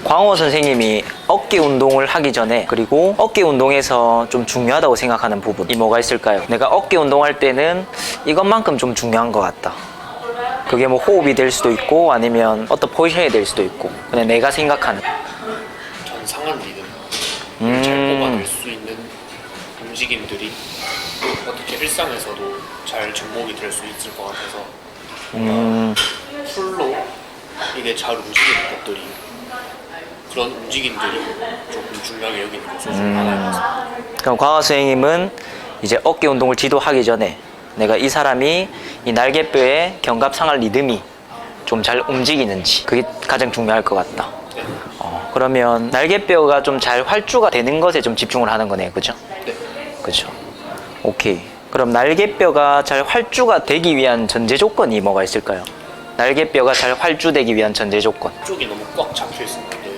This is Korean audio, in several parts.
광호 선생님이 어깨 운동을 하기 전에, 그리고 어깨 운동에서 좀 중요하다고 생각하는 부분이 뭐가 있을까요? 내가 어깨 운동할 때는 이것만큼 좀 중요한 것 같다. 그게 뭐 호흡이 될 수도 있고 아니면 어떤 포지션이 될 수도 있고, 그냥 내가 생각하는 전상한 리듬을 잘 뽑아낼 수 있는 움직임들이 어떻게 일상에서도 잘 접목이 될 수 있을 것 같아서 풀로 이게 잘 움직이는 것들이, 그런 움직임들이 조금 중요하게 여기는 요소 중 하나인 것 같습니다. 그럼 광호 선생님은 이제 어깨 운동을 지도하기 전에 내가 이 사람이 이 날개뼈의 견갑 상할 리듬이 좀 잘 움직이는지, 그게 가장 중요할 것 같다. 네. 그러면 날개뼈가 좀 잘 활주가 되는 것에 좀 집중을 하는 거네요, 그죠? 네. 그죠. 오케이. 그럼 날개뼈가 잘 활주가 되기 위한 전제 조건이 뭐가 있을까요? 날개뼈가 잘 활주되기 위한 전제 조건. 쪽이 너무 꽉 잡혀 있으면 안 되는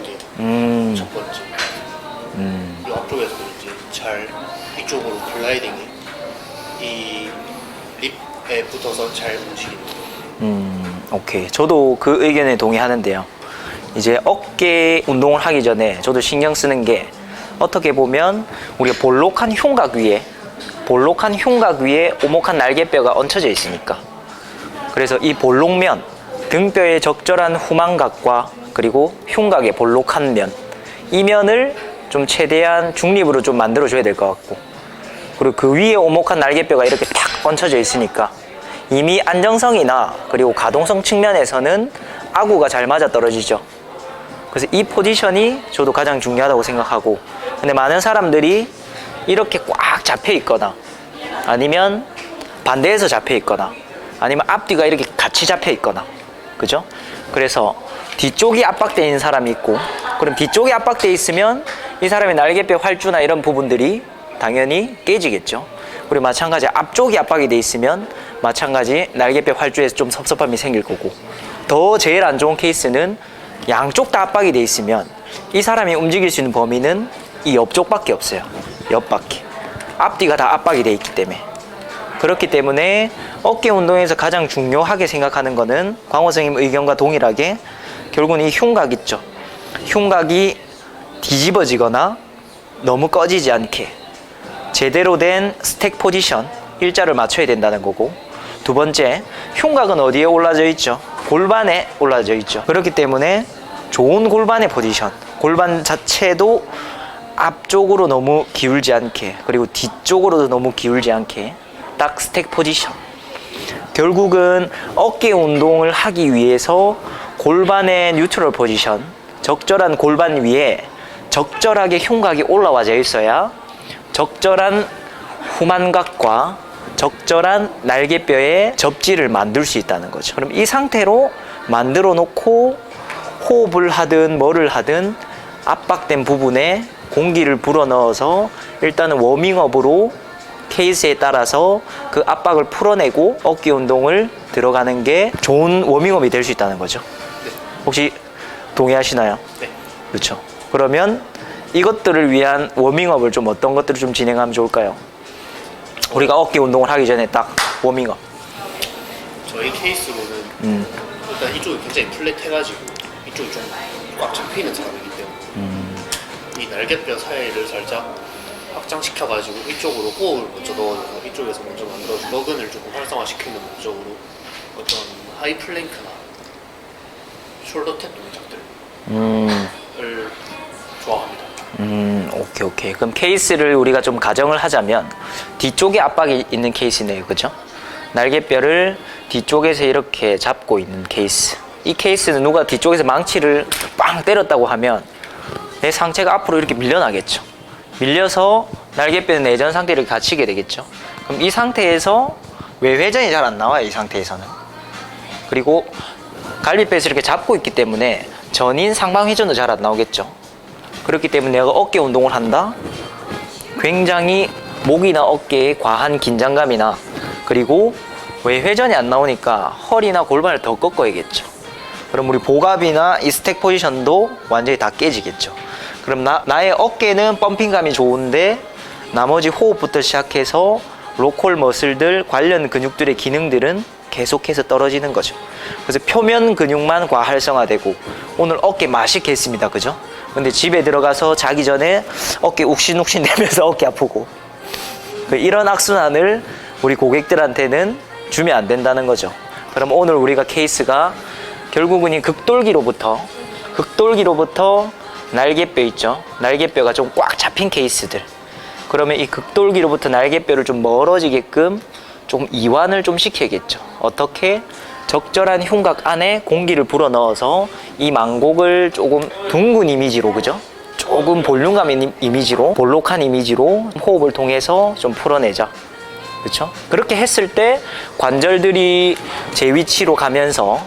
게 첫 번째. 이 앞쪽에서 이제 잘 이쪽으로 글라이딩이 이 립에 붙어서 잘 움직이는. 오케이. 저도 그 의견에 동의하는데요. 이제 어깨 운동을 하기 전에 저도 신경 쓰는 게, 어떻게 보면 우리가 볼록한 흉곽 위에 오목한 날개뼈가 얹혀져 있으니까, 그래서 이 볼록면, 등뼈의 적절한 후만각과 그리고 흉곽의 볼록한 면, 이 면을 좀 최대한 중립으로 좀 만들어 줘야 될 것 같고, 그리고 그 위에 오목한 날개뼈가 이렇게 탁 얹혀져 있으니까 이미 안정성이나 그리고 가동성 측면에서는 아구가 잘 맞아 떨어지죠. 그래서 이 포지션이 저도 가장 중요하다고 생각하고, 근데 많은 사람들이 이렇게 꽉 잡혀 있거나 아니면 반대에서 잡혀 있거나 아니면 앞뒤가 이렇게 같이 잡혀 있거나, 그죠? 그래서 뒤쪽이 압박되어 있는 사람이 있고, 그럼 뒤쪽이 압박되어 있으면 이 사람의 날개뼈 활주나 이런 부분들이 당연히 깨지겠죠. 그리고 마찬가지 앞쪽이 압박이 돼 있으면 마찬가지 날개뼈 활주에서 좀 섭섭함이 생길 거고, 더 제일 안 좋은 케이스는 양쪽 다 압박이 돼 있으면 이 사람이 움직일 수 있는 범위는 이 옆쪽밖에 없어요. 옆밖에. 앞뒤가 다 압박이 돼 있기 때문에. 그렇기 때문에 어깨 운동에서 가장 중요하게 생각하는 거는 광호 선생님 의견과 동일하게 결국은 이 흉곽 있죠. 흉곽이 뒤집어지거나 너무 꺼지지 않게 제대로 된 스택 포지션, 일자를 맞춰야 된다는 거고, 두 번째, 흉곽은 어디에 올라져 있죠? 골반에 올라져 있죠. 그렇기 때문에 좋은 골반의 포지션, 골반 자체도 앞쪽으로 너무 기울지 않게, 그리고 뒤쪽으로도 너무 기울지 않게 딱 스택 포지션. 결국은 어깨 운동을 하기 위해서 골반의 뉴트럴 포지션, 적절한 골반 위에 적절하게 흉곽이 올라와져 있어야 적절한 후만각과 적절한 날개뼈의 접지를 만들 수 있다는 거죠. 그럼 이 상태로 만들어 놓고 호흡을 하든 뭐를 하든 압박된 부분에 공기를 불어넣어서 일단은 워밍업으로 케이스에 따라서 그 압박을 풀어내고 어깨 운동을 들어가는 게 좋은 워밍업이 될 수 있다는 거죠. 네. 혹시 동의하시나요? 네. 그렇죠. 그러면 이것들을 위한 워밍업을 좀 어떤 것들을 좀 진행하면 좋을까요? 우리가 어깨 운동을 하기 전에 딱 워밍업. 저희 케이스로는 일단 이쪽이 굉장히 플랫해가지고 이쪽이 좀 꽉 잡혀있는 사람이기 때문에 이 날개뼈 사이를 살짝 확장시켜가지고 이쪽으로 호흡을 먼저 넣어줘서 이쪽에서 먼저 만들어준 러근을 조금 활성화시키는 목적으로 어떤 하이 플랭크나 숄더 탭 동작들을 좋아합니다. 오케이. 그럼 케이스를 우리가 좀 가정을 하자면 뒤쪽에 압박이 있는 케이스네요, 그죠? 날개뼈를 뒤쪽에서 이렇게 잡고 있는 케이스. 이 케이스는 누가 뒤쪽에서 망치를 빵 때렸다고 하면 내 상체가 앞으로 이렇게 밀려나겠죠. 밀려서 날개뼈는 내전 상태를 갇히게 되겠죠. 그럼 이 상태에서 외회전이 잘 안 나와요, 이 상태에서는. 그리고 갈비뼈에서 이렇게 잡고 있기 때문에 전인 상방회전도 잘 안 나오겠죠. 그렇기 때문에 내가 어깨 운동을 한다? 굉장히 목이나 어깨에 과한 긴장감이나, 그리고 외회전이 안 나오니까 허리나 골반을 더 꺾어야겠죠. 그럼 우리 복압이나 이 스택 포지션도 완전히 다 깨지겠죠. 그럼 나의 어깨는 펌핑감이 좋은데 나머지 호흡부터 시작해서 로컬 머슬들, 관련 근육들의 기능들은 계속해서 떨어지는 거죠. 그래서 표면 근육만 과활성화되고 오늘 어깨 맛있게 했습니다. 그죠? 근데 집에 들어가서 자기 전에 어깨 욱신욱신 되면서 어깨 아프고 이런 악순환을 우리 고객들한테는 주면 안 된다는 거죠. 그럼 오늘 우리가 케이스가 결국은 이 극돌기로부터 날개뼈 있죠. 날개뼈가 좀 꽉 잡힌 케이스들. 그러면 이 극돌기로부터 날개뼈를 좀 멀어지게끔 좀 이완을 좀 시켜야겠죠. 어떻게? 적절한 흉곽 안에 공기를 불어넣어서 이 망곡을 조금 둥근 이미지로, 그죠? 조금 볼륨감 이미지로, 볼록한 이미지로 호흡을 통해서 좀 풀어내자. 그렇죠? 그렇게 했을 때 관절들이 제 위치로 가면서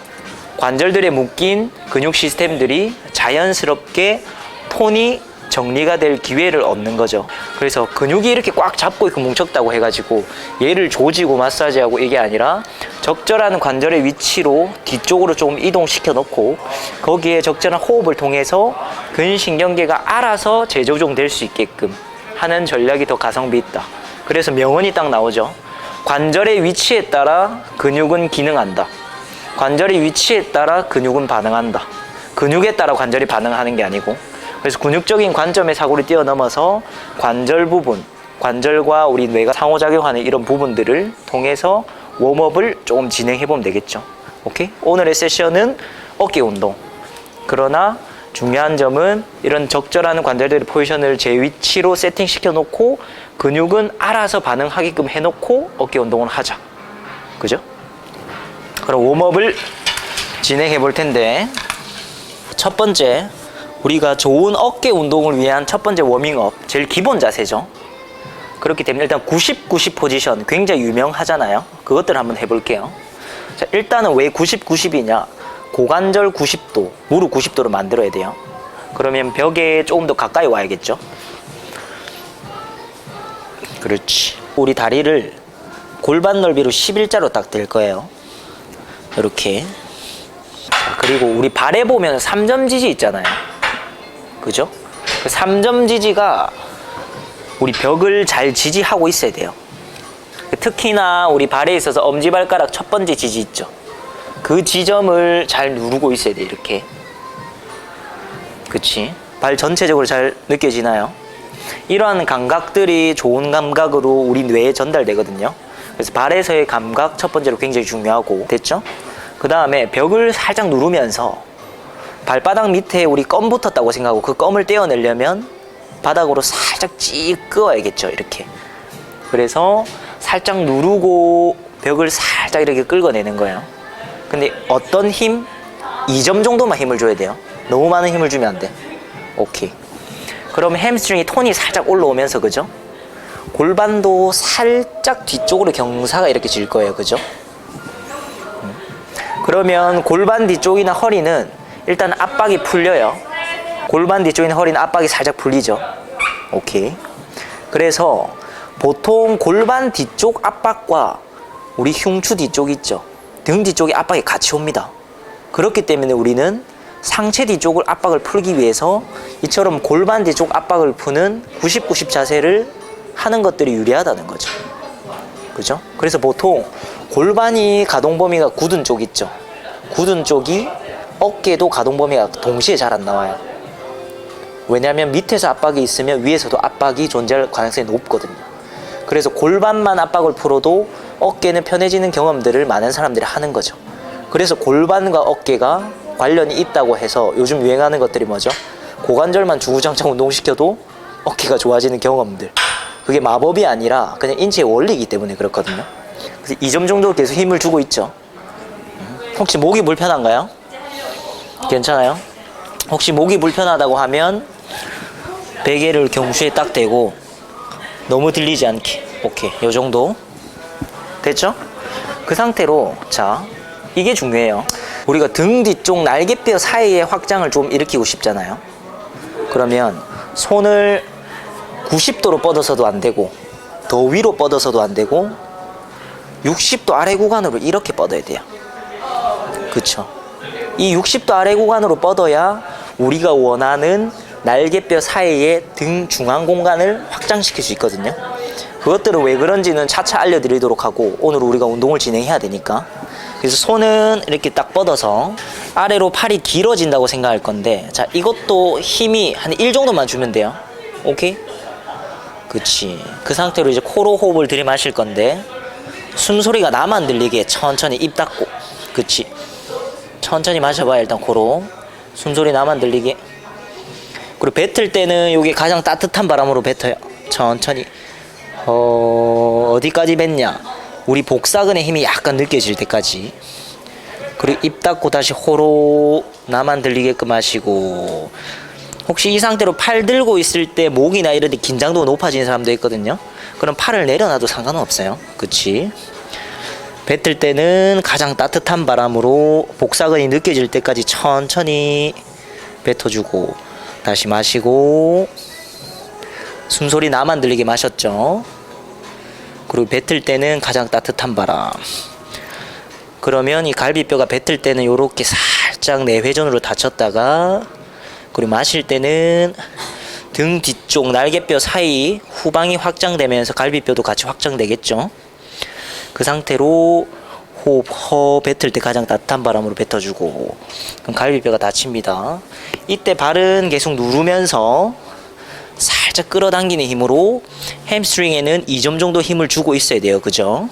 관절들에 묶인 근육 시스템들이 자연스럽게 톤이 정리가 될 기회를 얻는 거죠. 그래서 근육이 이렇게 꽉 잡고 있고 뭉쳤다고 해가지고 얘를 조지고 마사지하고 이게 아니라 적절한 관절의 위치로 뒤쪽으로 조금 이동시켜 놓고 거기에 적절한 호흡을 통해서 근신경계가 알아서 재조정될 수 있게끔 하는 전략이 더 가성비 있다. 그래서 명언이 딱 나오죠. 관절의 위치에 따라 근육은 기능한다. 관절의 위치에 따라 근육은 반응한다. 근육에 따라 관절이 반응하는 게 아니고, 그래서 근육적인 관점의 사고를 뛰어넘어서 관절 부분, 관절과 우리 뇌가 상호작용하는 이런 부분들을 통해서 웜업을 조금 진행해 보면 되겠죠. 오케이? 오늘의 세션은 어깨 운동. 그러나 중요한 점은 이런 적절한 관절들의 포지션을 제 위치로 세팅시켜 놓고 근육은 알아서 반응하게끔 해놓고 어깨 운동을 하자. 그죠? 그럼 웜업을 진행해 볼 텐데, 첫 번째, 우리가 좋은 어깨 운동을 위한 첫 번째 워밍업, 제일 기본 자세죠. 그렇기 때문에 일단 90-90 포지션 굉장히 유명하잖아요. 그것들을 한번 해볼게요. 자, 일단은 왜 90-90이냐? 고관절 90도, 무릎 90도로 만들어야 돼요. 그러면 벽에 조금 더 가까이 와야겠죠. 그렇지. 우리 다리를 골반 넓이로 11자로 딱 댈 거예요. 이렇게. 자, 그리고 우리 발에 보면 3점 지지 있잖아요. 그죠? 3점 지지가 우리 벽을 잘 지지하고 있어야 돼요. 특히나 우리 발에 있어서 엄지발가락 첫 번째 지지 있죠. 그 지점을 잘 누르고 있어야 돼. 이렇게. 그치? 발 전체적으로 잘 느껴지나요? 이러한 감각들이 좋은 감각으로 우리 뇌에 전달되거든요. 그래서 발에서의 감각 첫 번째로 굉장히 중요하고, 됐죠? 그 다음에 벽을 살짝 누르면서 발바닥 밑에 우리 껌 붙었다고 생각하고 그 껌을 떼어내려면 바닥으로 살짝 찌 끄어야겠죠. 이렇게. 그래서 살짝 누르고 벽을 살짝 이렇게 긁어내는 거예요. 근데 어떤 힘? 2점 정도만 힘을 줘야 돼요. 너무 많은 힘을 주면 안 돼. 오케이. 그럼 햄스트링이 톤이 살짝 올라오면서, 그죠? 골반도 살짝 뒤쪽으로 경사가 이렇게 질 거예요. 그죠? 그러면 골반 뒤쪽이나 허리는 일단 압박이 풀려요. 골반 뒤쪽이나 허리는 압박이 살짝 풀리죠. 오케이. 그래서 보통 골반 뒤쪽 압박과 우리 흉추 뒤쪽 있죠. 등 뒤쪽에 압박이 같이 옵니다. 그렇기 때문에 우리는 상체 뒤쪽을 압박을 풀기 위해서 이처럼 골반 뒤쪽 압박을 푸는 90-90 자세를 하는 것들이 유리하다는 거죠. 그죠? 그래서 보통 골반이 가동 범위가 굳은 쪽 있죠. 굳은 쪽이 어깨도 가동 범위가 동시에 잘 안 나와요. 왜냐하면 밑에서 압박이 있으면 위에서도 압박이 존재할 가능성이 높거든요. 그래서 골반만 압박을 풀어도 어깨는 편해지는 경험들을 많은 사람들이 하는 거죠. 그래서 골반과 어깨가 관련이 있다고 해서 요즘 유행하는 것들이 뭐죠? 고관절만 주구장창 운동시켜도 어깨가 좋아지는 경험들. 그게 마법이 아니라 그냥 인체의 원리이기 때문에 그렇거든요. 그래서 2점 정도 계속 힘을 주고 있죠. 혹시 목이 불편한가요? 괜찮아요? 혹시 목이 불편하다고 하면 베개를 경추에 딱 대고 너무 들리지 않게. 오케이. 요 정도. 됐죠? 그 상태로, 자, 이게 중요해요. 우리가 등 뒤쪽 날개뼈 사이에 확장을 좀 일으키고 싶잖아요. 그러면 손을 90도로 뻗어서도 안 되고 더 위로 뻗어서도 안 되고 60도 아래 구간으로 이렇게 뻗어야 돼요. 그쵸? 이 60도 아래 구간으로 뻗어야 우리가 원하는 날개뼈 사이의 등 중앙 공간을 확장시킬 수 있거든요. 그것들은 왜 그런지는 차차 알려드리도록 하고 오늘 우리가 운동을 진행해야 되니까. 그래서 손은 이렇게 딱 뻗어서 아래로 팔이 길어진다고 생각할 건데, 자, 이것도 힘이 한 1 정도만 주면 돼요. 오케이? 그치. 그 상태로 이제 코로 호흡을 들이마실 건데, 숨소리가 나만 들리게 천천히 입 닫고, 그치. 천천히 마셔봐요. 일단 코로 숨소리 나만 들리게. 그리고 뱉을 때는 이게 가장 따뜻한 바람으로 뱉어요. 천천히. 어디까지 뱉냐, 우리 복사근의 힘이 약간 느껴질 때까지. 그리고 입 닫고 다시 호로 나만 들리게끔 하시고. 혹시 이 상태로 팔 들고 있을 때 목이나 이런 데 긴장도가 높아지는 사람도 있거든요. 그럼 팔을 내려놔도 상관은 없어요. 그치. 뱉을 때는 가장 따뜻한 바람으로 복사근이 느껴질 때까지 천천히 뱉어주고, 다시 마시고, 숨소리 나만 들리게 마셨죠. 그리고 뱉을 때는 가장 따뜻한 바람. 그러면 이 갈비뼈가 뱉을 때는 요렇게 살짝 내회전으로 닫혔다가, 그리고 마실 때는 등 뒤쪽 날개뼈 사이 후방이 확장되면서 갈비뼈도 같이 확장되겠죠. 그 상태로 호흡, 뱉을 때 가장 따뜻한 바람으로 뱉어주고, 그럼 갈비뼈가 닫힙니다. 이때 발은 계속 누르면서 살짝 끌어당기는 힘으로 햄스트링에는 2점 정도 힘을 주고 있어야 돼요. 그죠?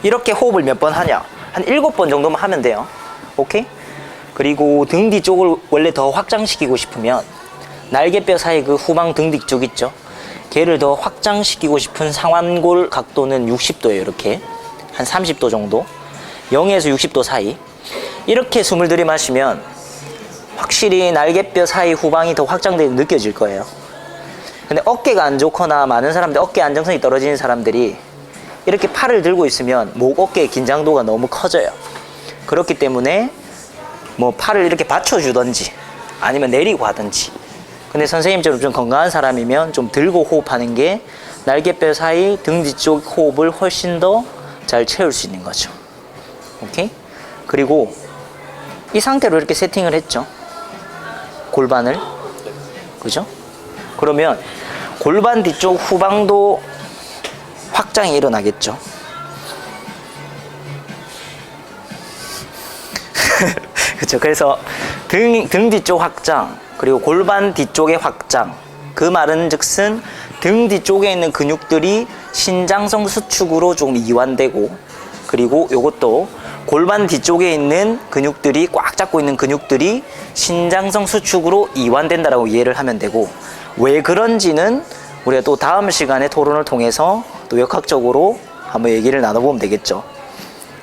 이렇게 호흡을 몇 번 하냐? 한 7번 정도만 하면 돼요. 오케이? 그리고 등 뒤쪽을 원래 더 확장시키고 싶으면 날개뼈 사이 그 후방 등 뒤쪽 있죠? 걔를 더 확장시키고 싶은 상완골 각도는 60도예요. 이렇게 한 30도 정도, 0에서 60도 사이. 이렇게 숨을 들이마시면 확실히 날개뼈 사이 후방이 더 확장되게 느껴질 거예요. 근데 어깨가 안 좋거나 많은 사람들, 어깨 안정성이 떨어지는 사람들이 이렇게 팔을 들고 있으면 목, 어깨의 긴장도가 너무 커져요. 그렇기 때문에 뭐 팔을 이렇게 받쳐주던지 아니면 내리고 하든지. 근데 선생님처럼 좀 건강한 사람이면 좀 들고 호흡하는 게 날개뼈 사이 등 뒤쪽 호흡을 훨씬 더 잘 채울 수 있는 거죠. 오케이? 그리고 이 상태로 이렇게 세팅을 했죠. 골반을. 그죠? 그러면 골반 뒤쪽 후방도 확장이 일어나겠죠. 그렇죠. 그래서 등 뒤쪽 확장, 그리고 골반 뒤쪽의 확장. 그 말은 즉슨 등 뒤쪽에 있는 근육들이 신장성 수축으로 좀 이완되고, 그리고 요것도 골반 뒤쪽에 있는 근육들이, 꽉 잡고 있는 근육들이 신장성 수축으로 이완된다라고 이해를 하면 되고, 왜 그런지는 우리가 또 다음 시간에 토론을 통해서 또 역학적으로 한번 얘기를 나눠보면 되겠죠.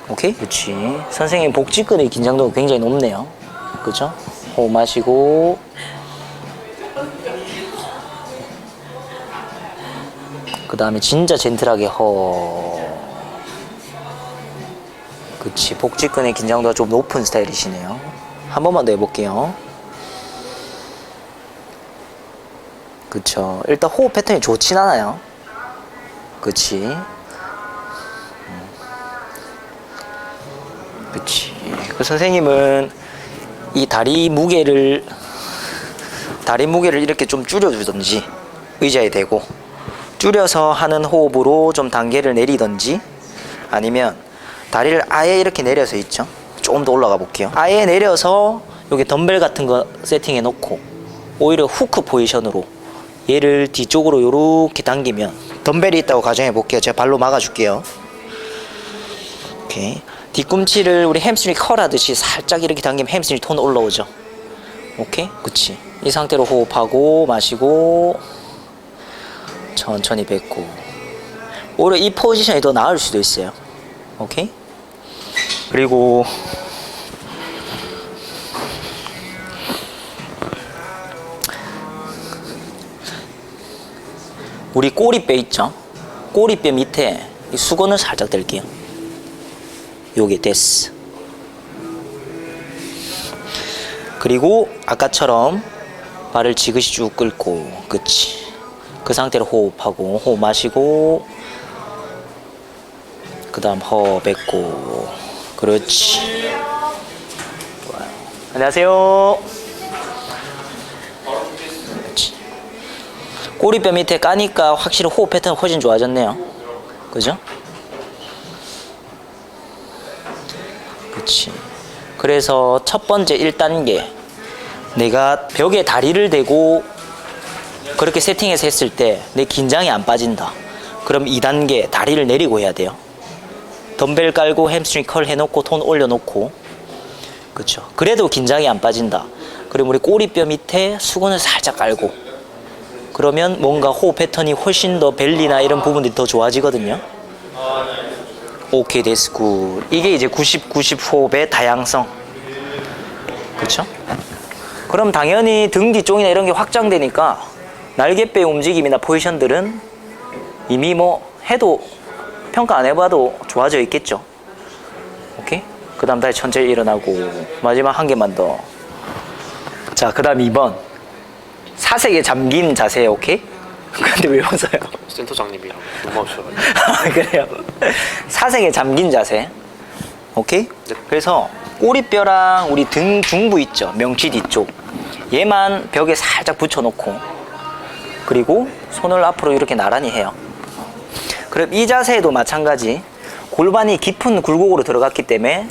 오케이? 그렇지. 선생님 복직근의 긴장도가 굉장히 높네요. 그죠? 호흡 마시고, 그 다음에 진짜 젠틀하게 그치. 복직근의 긴장도가 좀 높은 스타일이시네요. 한 번만 더 해볼게요. 그쵸. 일단 호흡 패턴이 좋진 않아요. 그치. 그치. 그 선생님은 이 다리 무게를 이렇게 좀 줄여주던지, 의자에 대고 줄여서 하는 호흡으로 좀 단계를 내리던지, 아니면 다리를 아예 이렇게 내려서 있죠. 조금 더 올라가 볼게요. 아예 내려서 여기 덤벨 같은 거 세팅해 놓고 오히려 후크 포지션으로 얘를 뒤쪽으로 이렇게 당기면, 덤벨이 있다고 가정해 볼게요. 제가 발로 막아 줄게요. 오케이. 뒤꿈치를 우리 햄스트링 컬하듯이 살짝 이렇게 당기면 햄스트링 톤 올라오죠. 오케이? 그치. 이 상태로 호흡하고 마시고 천천히 뱉고. 오히려 이 포지션이 더 나을 수도 있어요. 오케이? 그리고 우리 꼬리뼈 있죠? 꼬리뼈 밑에 이 수건을 살짝 댈게요. 요게 됐어. 그리고 아까처럼 발을 지그시 쭉 끌고, 그치. 그 상태로 호흡하고, 호흡 마시고, 그 다음 호흡 뱉고, 그렇지. 좋아요. 안녕하세요. 그렇지. 꼬리뼈 밑에 까니까 확실히 호흡 패턴 훨씬 좋아졌네요. 그죠? 그치. 그래서 첫 번째 1단계, 내가 벽에 다리를 대고 그렇게 세팅해서 했을 때 내 긴장이 안 빠진다. 그럼 2단계 다리를 내리고 해야 돼요. 덤벨 깔고 햄스트링 컬 해놓고 톤 올려놓고, 그쵸. 그래도 긴장이 안 빠진다. 그럼 우리 꼬리뼈 밑에 수건을 살짝 깔고, 그러면 뭔가 호흡 패턴이 훨씬 더 벨리나 이런 부분들이 더 좋아지거든요. 오케이, 데스 굿. 이게 이제 90 호흡의 다양성. 그쵸? 그럼 당연히 등 뒤쪽이나 이런 게 확장되니까 날개뼈의 움직임이나 포지션들은 이미 뭐 해도 평가 안 해봐도 좋아져 있겠죠. 오케이? 그 다음 다시 천천히 일어나고, 마지막 한 개만 더. 자, 그 다음 2번. 사색에 잠긴 자세, 오케이? 근데 왜 웃어요? 센터장님이랑 너무 없어가지고. 그래요. 사색에 잠긴 자세. 오케이? 네. 그래서 꼬리뼈랑 우리 등 중부 있죠? 명치 뒤쪽. 얘만 벽에 살짝 붙여놓고, 그리고 손을 앞으로 이렇게 나란히 해요. 그럼 이 자세에도 마찬가지. 골반이 깊은 굴곡으로 들어갔기 때문에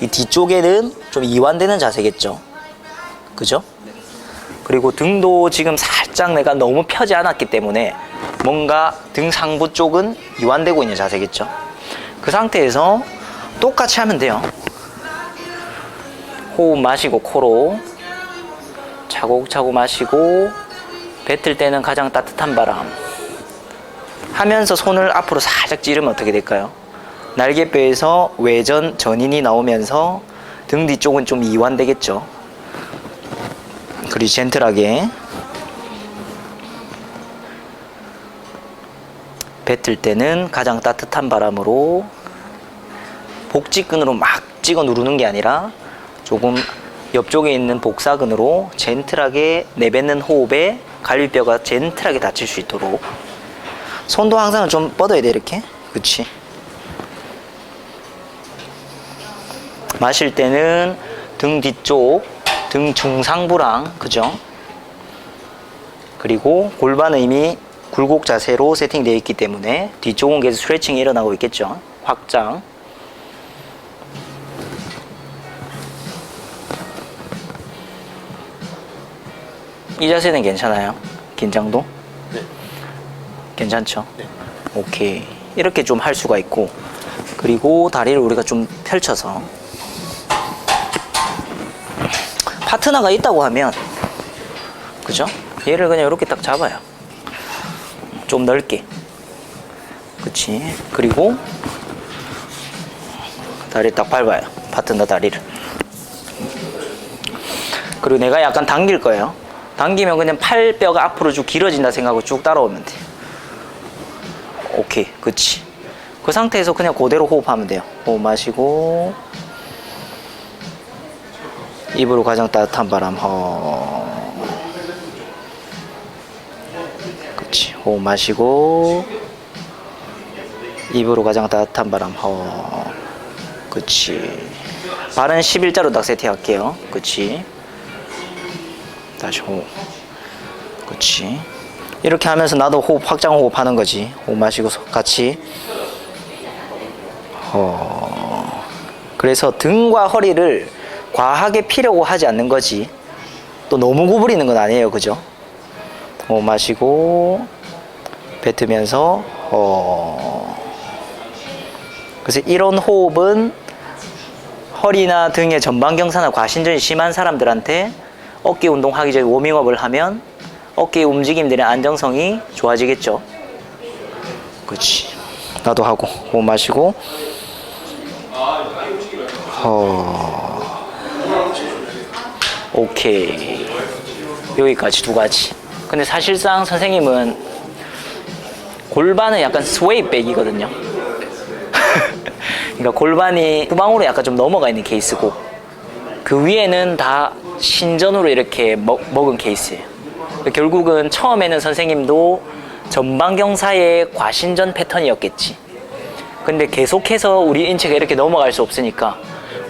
이 뒤쪽에는 좀 이완되는 자세겠죠. 그죠? 그리고 등도 지금 살짝 내가 너무 펴지 않았기 때문에 뭔가 등 상부 쪽은 이완되고 있는 자세겠죠. 그 상태에서 똑같이 하면 돼요. 호흡 마시고 코로 차곡차곡 마시고, 뱉을 때는 가장 따뜻한 바람 하면서 손을 앞으로 살짝 찌르면 어떻게 될까요? 날개뼈에서 외전 전인이 나오면서 등 뒤쪽은 좀 이완되겠죠. 그리고 젠틀하게 뱉을 때는 가장 따뜻한 바람으로 복직근으로 막 찍어 누르는 게 아니라 조금 옆쪽에 있는 복사근으로 젠틀하게 내뱉는 호흡에 갈비뼈가 젠틀하게 닫힐 수 있도록. 손도 항상 좀 뻗어야 돼, 이렇게. 그치. 마실 때는 등 뒤쪽, 등 중상부랑, 그죠? 그리고 골반은 이미 굴곡 자세로 세팅되어 있기 때문에 뒤쪽은 계속 스트레칭이 일어나고 있겠죠. 확장. 이 자세는 괜찮아요? 긴장도? 네. 괜찮죠? 네. 오케이. 이렇게 좀 할 수가 있고, 그리고 다리를 우리가 좀 펼쳐서 파트너가 있다고 하면, 그죠? 얘를 그냥 이렇게 딱 잡아요. 좀 넓게. 그치? 그리고 다리 딱 밟아요. 파트너 다리를. 그리고 내가 약간 당길 거예요. 당기면 그냥 팔뼈가 앞으로 쭉 길어진다 생각하고 쭉 따라오면 돼. 오케이, 그치. 그 상태에서 그냥 그대로 호흡하면 돼요. 호흡 마시고, 입으로 가장 따뜻한 바람, 그치. 호흡 마시고, 입으로 가장 따뜻한 바람, 그치. 발은 11자로 딱 세팅할게요. 그치. 다시 호흡. 그치. 이렇게 하면서 나도 호흡, 확장 호흡 하는 거지. 호흡 마시고 같이. 그래서 등과 허리를 과하게 피려고 하지 않는 거지. 또 너무 구부리는 건 아니에요. 그죠? 호흡 마시고, 뱉으면서, 그래서 이런 호흡은 허리나 등의 전방경사나 과신전이 심한 사람들한테 어깨 운동하기 전에 워밍업을 하면 어깨의 움직임들의 안정성이 좋아지겠죠. 그렇지. 나도 하고. 호흡 마시고, 오케이. 여기까지 두 가지. 근데 사실상 선생님은 골반은 약간 스웨이백이거든요. 그러니까 골반이 후방으로 약간 좀 넘어가 있는 케이스고, 그 위에는 다 신전으로 이렇게 먹은 케이스예요. 결국은 처음에는 선생님도 전방경사의 과신전 패턴이었겠지. 근데 계속해서 우리 인체가 이렇게 넘어갈 수 없으니까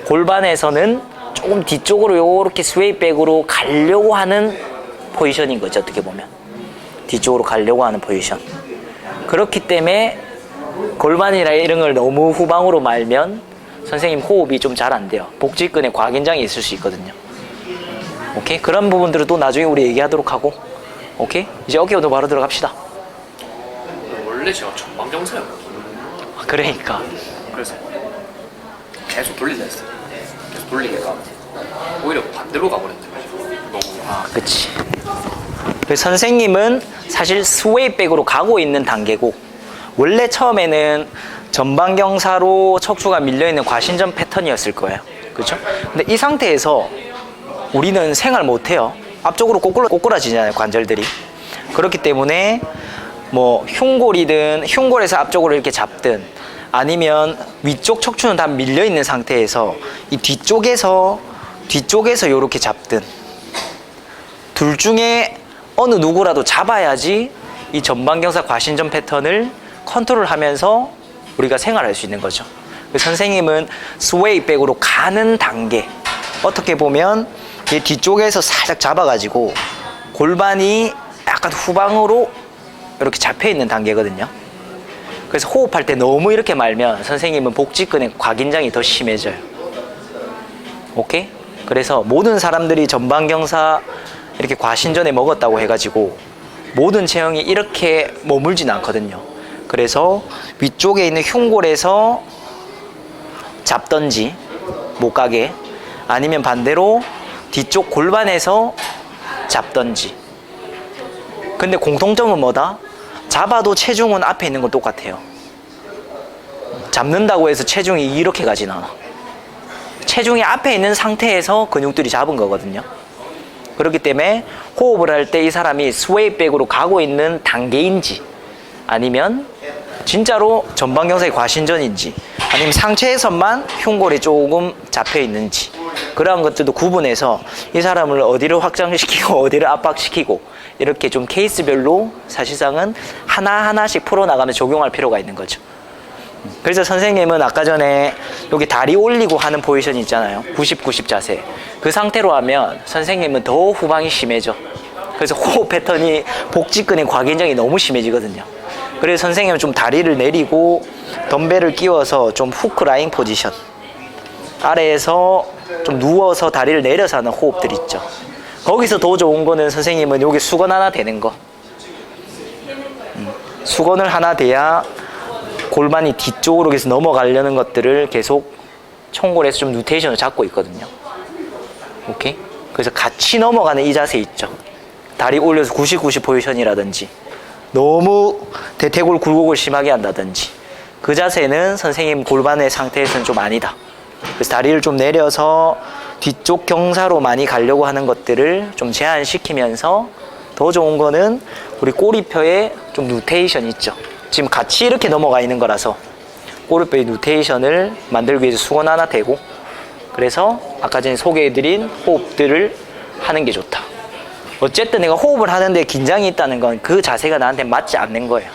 골반에서는 조금 뒤쪽으로 이렇게 스웨이백으로 가려고 하는 포지션인 거죠. 어떻게 보면 뒤쪽으로 가려고 하는 포지션. 그렇기 때문에 골반이나 이런 걸 너무 후방으로 말면 선생님 호흡이 좀 잘 안 돼요. 복직근에 과긴장이 있을 수 있거든요. 오케이? 그런 부분들은 또 나중에 우리 얘기하도록 하고, 오케이? 이제 어깨 운동 바로 들어갑시다. 원래 제가 전방경사였거든요. 그러니까. 그래서 계속 돌리려 했어요. 계속 돌리니까 오히려 반대로 가버렸죠. 너무 그치. 그래서 선생님은 사실 스웨이백으로 가고 있는 단계고, 원래 처음에는 전방경사로 척추가 밀려있는 과신전 패턴이었을 거예요. 그렇죠? 근데 이 상태에서 우리는 생활 못해요. 앞쪽으로 꼬꾸라지잖아요, 관절들이. 그렇기 때문에 뭐 흉골이든 흉골에서 앞쪽으로 이렇게 잡든, 아니면 위쪽 척추는 다 밀려있는 상태에서 이 뒤쪽에서 이렇게 잡든, 둘 중에 어느 누구라도 잡아야지 이 전방경사 과신전 패턴을 컨트롤하면서 우리가 생활할 수 있는 거죠. 선생님은 스웨이백으로 가는 단계, 어떻게 보면 이 뒤쪽에서 살짝 잡아가지고 골반이 약간 후방으로 이렇게 잡혀있는 단계거든요. 그래서 호흡할 때 너무 이렇게 말면 선생님은 복직근의 과긴장이 더 심해져요. 오케이? 그래서 모든 사람들이 전방경사 이렇게 과신전에 먹었다고 해가지고 모든 체형이 이렇게 머물진 않거든요. 그래서 위쪽에 있는 흉골에서 잡던지 못 가게, 아니면 반대로 뒤쪽 골반에서 잡던지. 근데 공통점은 뭐다? 잡아도 체중은 앞에 있는 건 똑같아요. 잡는다고 해서 체중이 이렇게 가진 않아. 체중이 앞에 있는 상태에서 근육들이 잡은 거거든요. 그렇기 때문에 호흡을 할 때 이 사람이 스웨이백으로 가고 있는 단계인지, 아니면 진짜로 전방경사의 과신전인지, 아니면 상체에서만 흉골이 조금 잡혀 있는지, 그러한 것들도 구분해서 이 사람을 어디를 확장시키고 어디를 압박시키고 이렇게 좀 케이스별로 사실상은 하나하나씩 풀어나가며 적용할 필요가 있는 거죠. 그래서 선생님은 아까 전에 여기 다리 올리고 하는 포지션 있잖아요. 90-90 자세. 그 상태로 하면 선생님은 더 후방이 심해져. 그래서 호흡 패턴이 복직근의 과긴장이 너무 심해지거든요. 그래서 선생님은 좀 다리를 내리고 덤벨을 끼워서 좀 후크 라인 포지션, 아래에서 좀 누워서 다리를 내려서 하는 호흡들 있죠. 거기서 더 좋은 거는 선생님은 여기 수건 하나 대는 거. 수건을 하나 대야 골반이 뒤쪽으로 계속 넘어가려는 것들을 계속 총골에서 좀 누테이션을 잡고 있거든요. 오케이? 그래서 같이 넘어가는 이 자세 있죠. 다리 올려서 90-90 포지션이라든지, 너무 대퇴골 굴곡을 심하게 한다든지, 그 자세는 선생님 골반의 상태에서는 좀 아니다. 그래서 다리를 좀 내려서 뒤쪽 경사로 많이 가려고 하는 것들을 좀 제한시키면서, 더 좋은 거는 우리 꼬리뼈에 좀 누테이션 있죠. 지금 같이 이렇게 넘어가 있는 거라서 꼬리뼈의 누테이션을 만들기 위해서 수건 하나 대고, 그래서 아까 전에 소개해드린 호흡들을 하는 게 좋다. 어쨌든 내가 호흡을 하는데 긴장이 있다는 건 그 자세가 나한테 맞지 않는 거예요.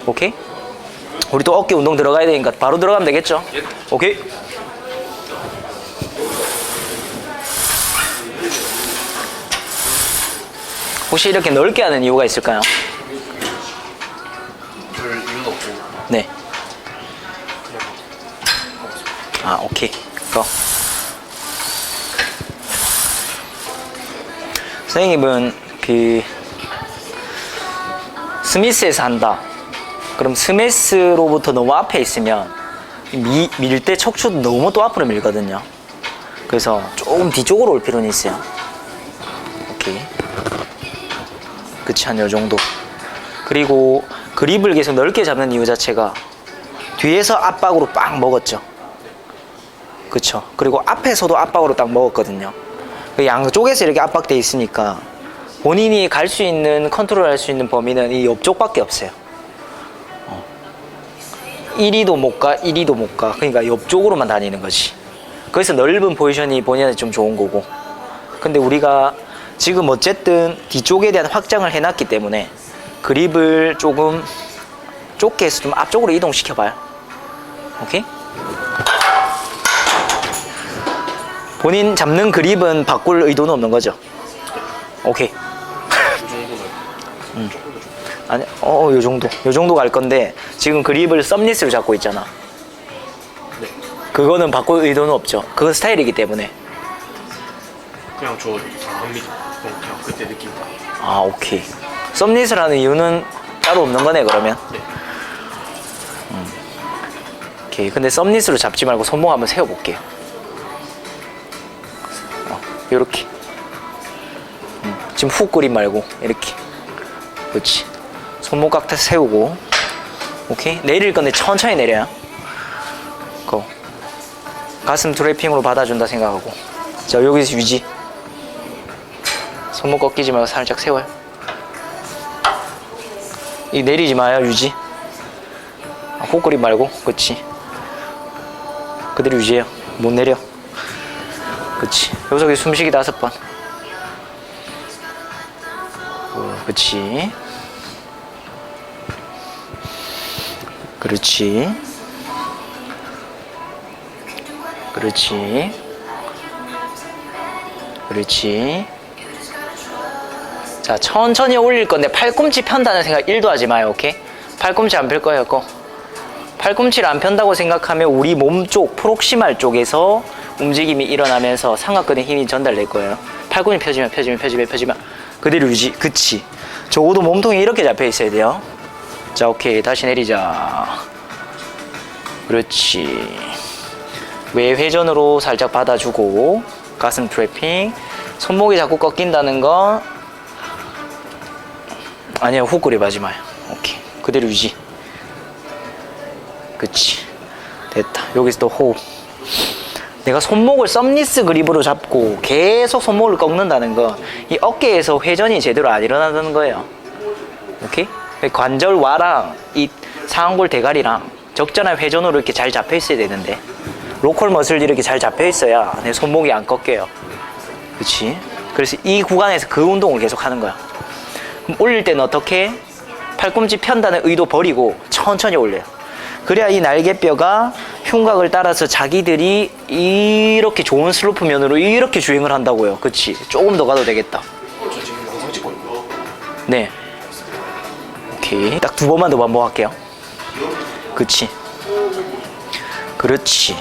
오케이? 우리 또 어깨 운동 들어가야 되니까 바로 들어가면 되겠죠? 오케이? 혹시 이렇게 넓게 하는 이유가 있을까요? 별 이유는 없고. 네. 오케이. 고. 선생님은 그 스미스에서 한다. 그럼 스미스로부터 너무 앞에 있으면 밀 때 척추도 너무 또 앞으로 밀거든요. 그래서 조금 뒤쪽으로 올 필요는 있어요. 오케이. 그치, 한 요 정도. 그리고 그립을 계속 넓게 잡는 이유 자체가 뒤에서 압박으로 빵 먹었죠. 그쵸. 그리고 앞에서도 압박으로 딱 먹었거든요. 양쪽에서 이렇게 압박돼 있으니까 본인이 갈 수 있는, 컨트롤할 수 있는 범위는 이 옆쪽밖에 없어요. 1위도 못 가, 1위도 못 가. 그러니까 옆쪽으로만 다니는 거지. 그래서 넓은 포지션이 본인한테 좀 좋은 거고. 근데 우리가 지금 어쨌든 뒤쪽에 대한 확장을 해놨기 때문에 그립을 조금 좁게 해서 좀 앞쪽으로 이동시켜봐요. 오케이? 본인 잡는 그립은 바꿀 의도는 없는 거죠? 오케이. 아니, 요 정도. 요 정도 갈 건데, 지금 그립을 썸리스로 잡고 있잖아. 네. 그거는 바꿀 의도는 없죠. 그건 스타일이기 때문에. 그냥 저 합니다. 그냥 그때 느낌 다. 아, 오케이. 썸닛을 하는 이유는 따로 없는 거네, 그러면. 네. 오케이. 근데 썸닛으로 잡지 말고 손목 한번 세워볼게요. 요렇게. 지금 훅 그림 말고, 이렇게. 그렇지. 손목 각도 세우고. 오케이. 내릴 건데 천천히 내려요. 고. 가슴 드래핑으로 받아준다 생각하고. 자, 여기서 유지. 손목 꺾이지 말고 살짝 세워요. 이 내리지 마요, 유지. 훅 그림 말고. 그렇지. 그대로 유지해요. 못 내려. 그렇지. 여기서 숨쉬기 5번. 그렇지. 그렇지. 그렇지. 그렇지. 자, 천천히 올릴 건데 팔꿈치 편다는 생각 1도 하지 마요. 오케이? 팔꿈치 안 펼 거예요. 꼭. 팔꿈치를 안 편다고 생각하면 우리 몸 쪽, 프록시말 쪽에서 움직임이 일어나면서 삼각근에 힘이 전달될 거예요. 팔꿈치 펴지면 그대로 유지. 그치. 적어도 몸통이 이렇게 잡혀 있어야 돼요. 자, 오케이. 다시 내리자. 그렇지. 외회전으로 살짝 받아주고 가슴 트래핑. 손목이 자꾸 꺾인다는 건 아니야. 훅 그립하지 마요. 오케이. 그대로 유지. 그치. 됐다. 여기서 또 호흡. 내가 손목을 썸니스 그립으로 잡고 계속 손목을 꺾는다는 건 이 어깨에서 회전이 제대로 안 일어난다는 거예요. 오케이? 관절와랑 이 상완골 대가리랑 적절한 회전으로 이렇게 잘 잡혀 있어야 되는데 로컬 머슬이 이렇게 잘 잡혀 있어야 내 손목이 안 꺾여요. 그치? 그래서 이 구간에서 그 운동을 계속 하는 거야. 그럼 올릴 때는 어떻게? 팔꿈치 편다는 의도 버리고 천천히 올려요. 그래야 이 날개뼈가 흉곽을 따라서 자기들이 이렇게 좋은 슬로프 면으로 이렇게 주행을 한다고요. 그치? 조금 더 가도 되겠다. 저 지금 영상 찍고 있고. 네. 오케이. 딱 2번만 더 반복할게요. 그치. 그렇지.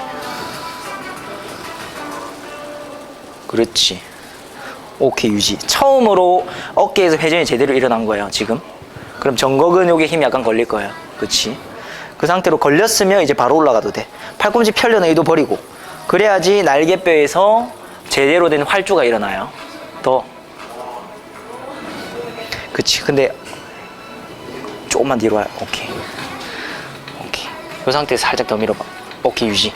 그렇지. 오케이, 유지. 처음으로 어깨에서 회전이 제대로 일어난 거예요, 지금. 그럼 정거근육에 힘이 약간 걸릴 거예요. 그치. 그 상태로 걸렸으면 이제 바로 올라가도 돼. 팔꿈치 펴려는 의도 버리고. 그래야지 날개뼈에서 제대로 된 활주가 일어나요. 더. 그치. 근데 조금만 뒤로 와요. 오케이. 오케이. 이 상태에서 살짝 더 밀어봐. 오케이, 유지.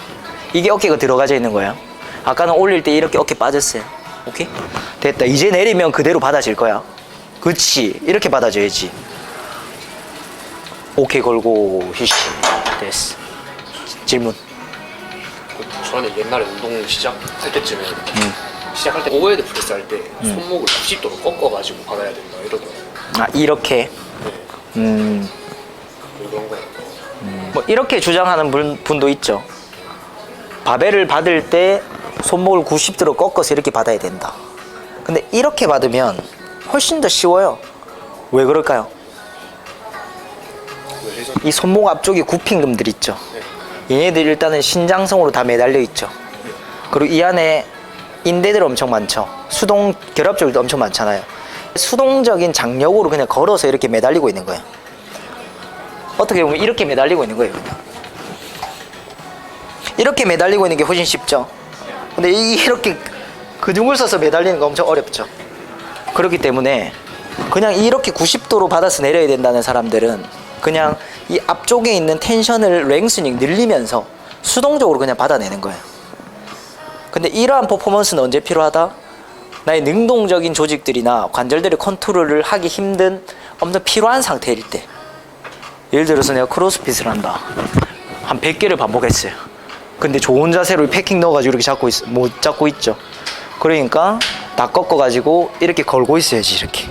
이게 어깨가 들어가져 있는 거예요. 아까는 올릴 때 이렇게 어깨 빠졌어요. 오케이? 됐다. 이제 내리면 그대로 받아질 거야. 그치. 이렇게 받아줘야지. 오케이 걸고 휴식. 됐어. 질문. 저는 옛날에 운동 시작할 때쯤에 시작할 때 오버헤드 프레스 할 때 손목을 90도로 꺾어가지고 받아야 된다 이러더라고요. 아, 이렇게. 그런 거예요. 뭐 이렇게 주장하는 분도 있죠. 바벨을 받을 때 손목을 90도로 꺾어서 이렇게 받아야 된다. 근데 이렇게 받으면 훨씬 더 쉬워요. 왜 그럴까요? 이 손목 앞쪽에 굽힌금들 있죠. 얘네들 일단은 신장성으로 다 매달려 있죠. 그리고 이 안에 인대들 엄청 많죠. 수동 결합줄도 엄청 많잖아요. 수동적인 장력으로 그냥 걸어서 이렇게 매달리고 있는 거예요. 어떻게 보면 이렇게 매달리고 있는 거예요. 그냥. 이렇게 매달리고 있는 게 훨씬 쉽죠. 근데 이렇게 근육을 써서 매달리는 거 엄청 어렵죠. 그렇기 때문에 그냥 이렇게 90도로 받아서 내려야 된다는 사람들은 그냥 이 앞쪽에 있는 텐션을 랭스닝 늘리면서 수동적으로 그냥 받아내는 거예요. 근데 이러한 퍼포먼스는 언제 필요하다? 나의 능동적인 조직들이나 관절들의 컨트롤을 하기 힘든 엄청 필요한 상태일 때. 예를 들어서 내가 크로스핏을 한다. 한 100개를 반복했어요. 근데 좋은 자세로 패킹 넣어가지고 이렇게 잡고 못 잡고 있죠. 그러니까 다 꺾어가지고 이렇게 걸고 있어야지, 이렇게.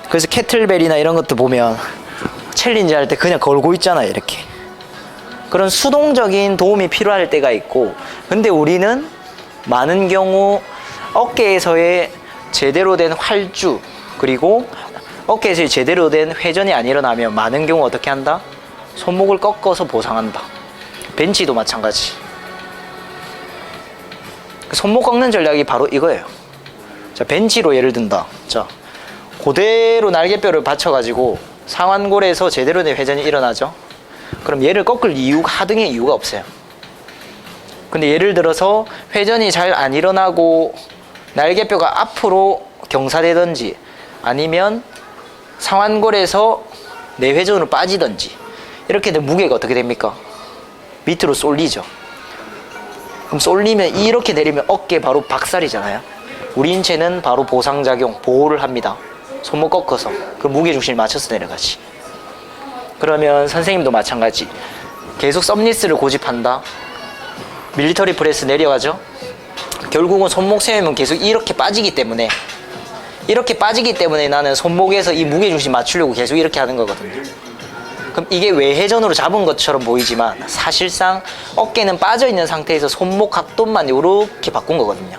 그래서 캐틀벨이나 이런 것도 보면 챌린지 할 때 그냥 걸고 있잖아요, 이렇게. 그런 수동적인 도움이 필요할 때가 있고, 근데 우리는 많은 경우 어깨에서의 제대로 된 활주, 그리고 어깨에서의 제대로 된 회전이 안 일어나면 많은 경우 어떻게 한다? 손목을 꺾어서 보상한다. 벤치도 마찬가지. 손목 꺾는 전략이 바로 이거예요. 자, 벤치로 예를 든다. 자, 그대로 날개뼈를 받쳐가지고 상완골에서 제대로 된 회전이 일어나죠. 그럼 얘를 꺾을 이유가 하등의 이유가 없어요. 근데 예를 들어서 회전이 잘 안 일어나고 날개뼈가 앞으로 경사되든지 아니면 상완골에서 내회전으로 빠지든지 이렇게 되면 무게가 어떻게 됩니까? 밑으로 쏠리죠. 그럼 쏠리면 이렇게 내리면 어깨 바로 박살이잖아요. 우리 인체는 바로 보상작용, 보호를 합니다. 손목 꺾어서 그 무게중심을 맞춰서 내려가지. 그러면 선생님도 마찬가지. 계속 썸리스를 고집한다. 밀리터리 프레스 내려가죠. 결국은 손목 세우면 계속 이렇게 빠지기 때문에 나는 손목에서 이 무게중심 맞추려고 계속 이렇게 하는 거거든요. 그럼 이게 외회전으로 잡은 것처럼 보이지만 사실상 어깨는 빠져있는 상태에서 손목 각도만 이렇게 바꾼 거거든요.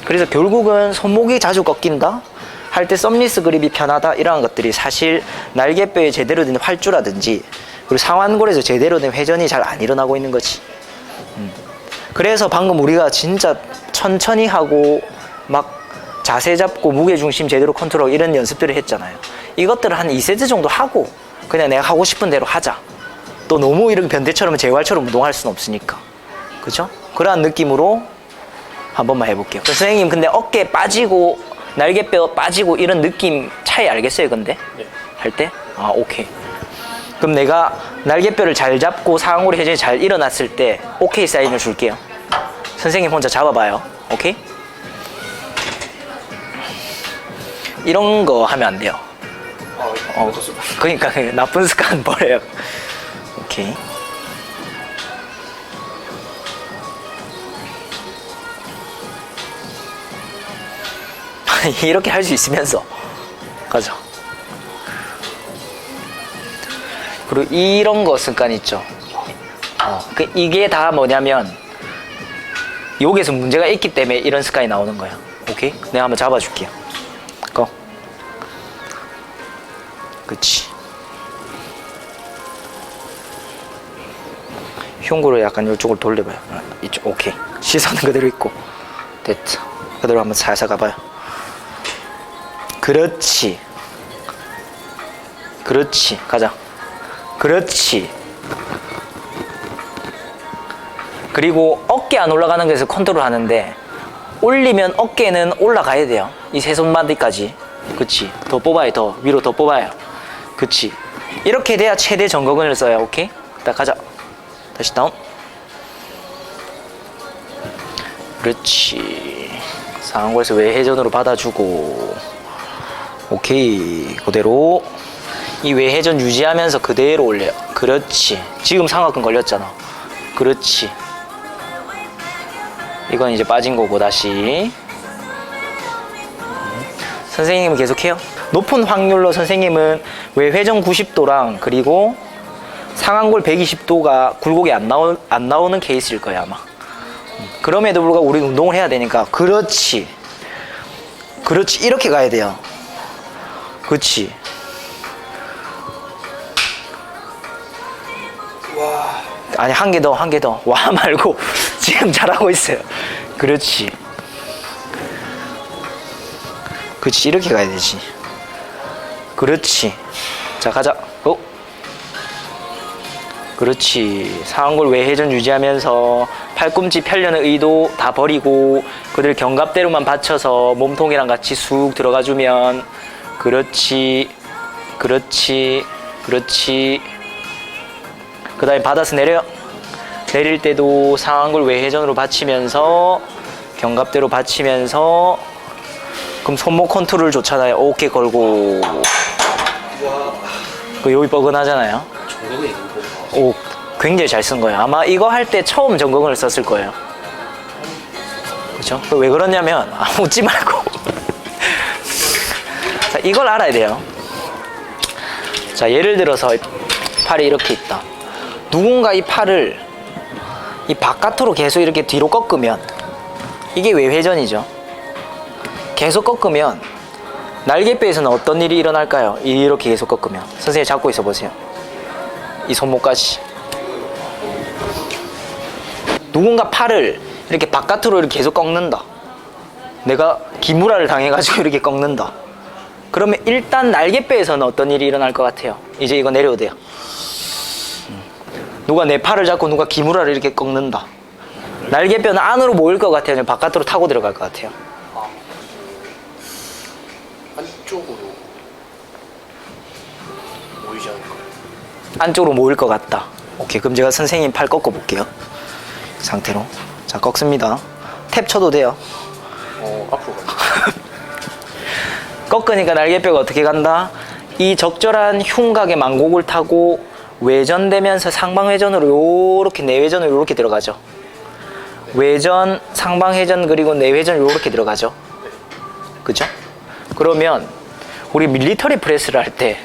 그래서 결국은 손목이 자주 꺾인다 할 때 썸리스 그립이 편하다 이러한 것들이 사실 날개뼈에 제대로 된 활주라든지 그리고 상완골에서 제대로 된 회전이 잘 안 일어나고 있는 거지. 그래서 방금 우리가 진짜 천천히 하고 막 자세 잡고 무게중심 제대로 컨트롤 이런 연습들을 했잖아요. 이것들을 한 2세트 정도 하고 그냥 내가 하고 싶은 대로 하자. 또 너무 이렇게 변태처럼 재활처럼 운동할 수는 없으니까. 그죠? 그러한 느낌으로 한 번만 해볼게요. 선생님 근데 어깨 빠지고 날개뼈 빠지고 이런 느낌 차이 알겠어요 근데? 네. 할 때? 아 오케이. 그럼 내가 날개뼈를 잘 잡고 상완골 회전이 잘 일어났을 때 오케이 사인을 줄게요. 선생님 혼자 잡아봐요. 오케이? 이런 거 하면 안 돼요. 그러니까 나쁜 습관 버려요. 오케이. 이렇게 할 수 있으면서 가자. 그리고 이런 거 습관 있죠. 이게 다 뭐냐면 여기에서 문제가 있기 때문에 이런 습관이 나오는 거야. 오케이? 내가 한번 잡아줄게요. 고. 그치. 흉구를 약간 이쪽으로 돌려봐요. 이쪽. 오케이. 시선은 그대로 있고. 됐다. 그대로 한번 살살 가봐요. 그렇지. 그렇지. 가자. 그렇지. 그리고 어깨 안 올라가는 것에서 컨트롤 하는데 올리면 어깨는 올라가야 돼요. 이 세 손마디까지. 그치. 더 뽑아요. 더 위로 더 뽑아요. 그치. 이렇게 돼야 최대 전거근을 써요. 오케이? 딱 가자. 다시 다운. 그렇지. 상완골에서 외회전으로 받아주고. 오케이. 그대로 이 외회전 유지하면서 그대로 올려요. 그렇지. 지금 상악근 걸렸잖아. 그렇지. 이건 이제 빠진 거고 다시. 선생님은 계속해요. 높은 확률로 선생님은 외회전 90도랑 그리고 상완골 120도가 굴곡이 안 나오는 케이스일 거예요 아마. 그럼에도 불구하고 우리 운동을 해야 되니까 그렇지. 그렇지. 이렇게 가야 돼요. 그렇지. 와. 아니 한 개 더, 한 개 더. 와 말고 지금 잘하고 있어요. 그렇지. 그렇지. 이렇게 가야 되지. 그렇지. 자 가자. 고. 그렇지. 상완골 외회전 유지하면서 팔꿈치 펴려는 의도 다 버리고 그들 견갑대로만 받쳐서 몸통이랑 같이 쑥 들어가주면 그렇지. 그렇지. 그렇지. 그 다음에 받아서 내려. 내릴 때도 상완골 외회전으로 받치면서 견갑대로 받치면서 그럼 손목 컨트롤 좋잖아요. 어깨 걸고. 와. 그 여기 뻐근하잖아요. 정거근이 너무 봐. 오, 굉장히 잘 쓴 거예요. 아마 이거 할 때 처음 전거근을 썼을 거예요. 그렇죠? 왜 그러냐면 웃지 말고. 자, 이걸 알아야 돼요. 자, 예를 들어서 팔이 이렇게 있다. 누군가 이 팔을 이 바깥으로 계속 이렇게 뒤로 꺾으면 이게 외회전이죠. 계속 꺾으면 날개뼈에서는 어떤 일이 일어날까요? 이렇게 계속 꺾으면 선생님 잡고 있어 보세요. 이 손목까지. 누군가 팔을 이렇게 바깥으로 이렇게 계속 꺾는다. 내가 기무라를 당해가지고 이렇게 꺾는다. 그러면 일단 날개뼈에서는 어떤 일이 일어날 것 같아요? 이제 이거 내려도 돼요. 누가 내 팔을 잡고 누가 기무라를 이렇게 꺾는다. 날개뼈는 안으로 모일 것 같아요? 아니면 바깥으로 타고 들어갈 것 같아요? 안쪽으로 모이지 않을까요? 안쪽으로 모일 것 같다. 오케이, 그럼 제가 선생님 팔 꺾어 볼게요. 이 상태로. 자, 꺾습니다. 탭 쳐도 돼요. 앞으로 가요. 꺾으니까 날개뼈가 어떻게 간다? 이 적절한 흉곽의 망곡을 타고 외전되면서 상방회전으로 요렇게 내회전으로 요렇게 들어가죠. 외전, 상방회전, 그리고 내회전 요렇게 들어가죠. 그죠? 그러면 우리 밀리터리 프레스를 할 때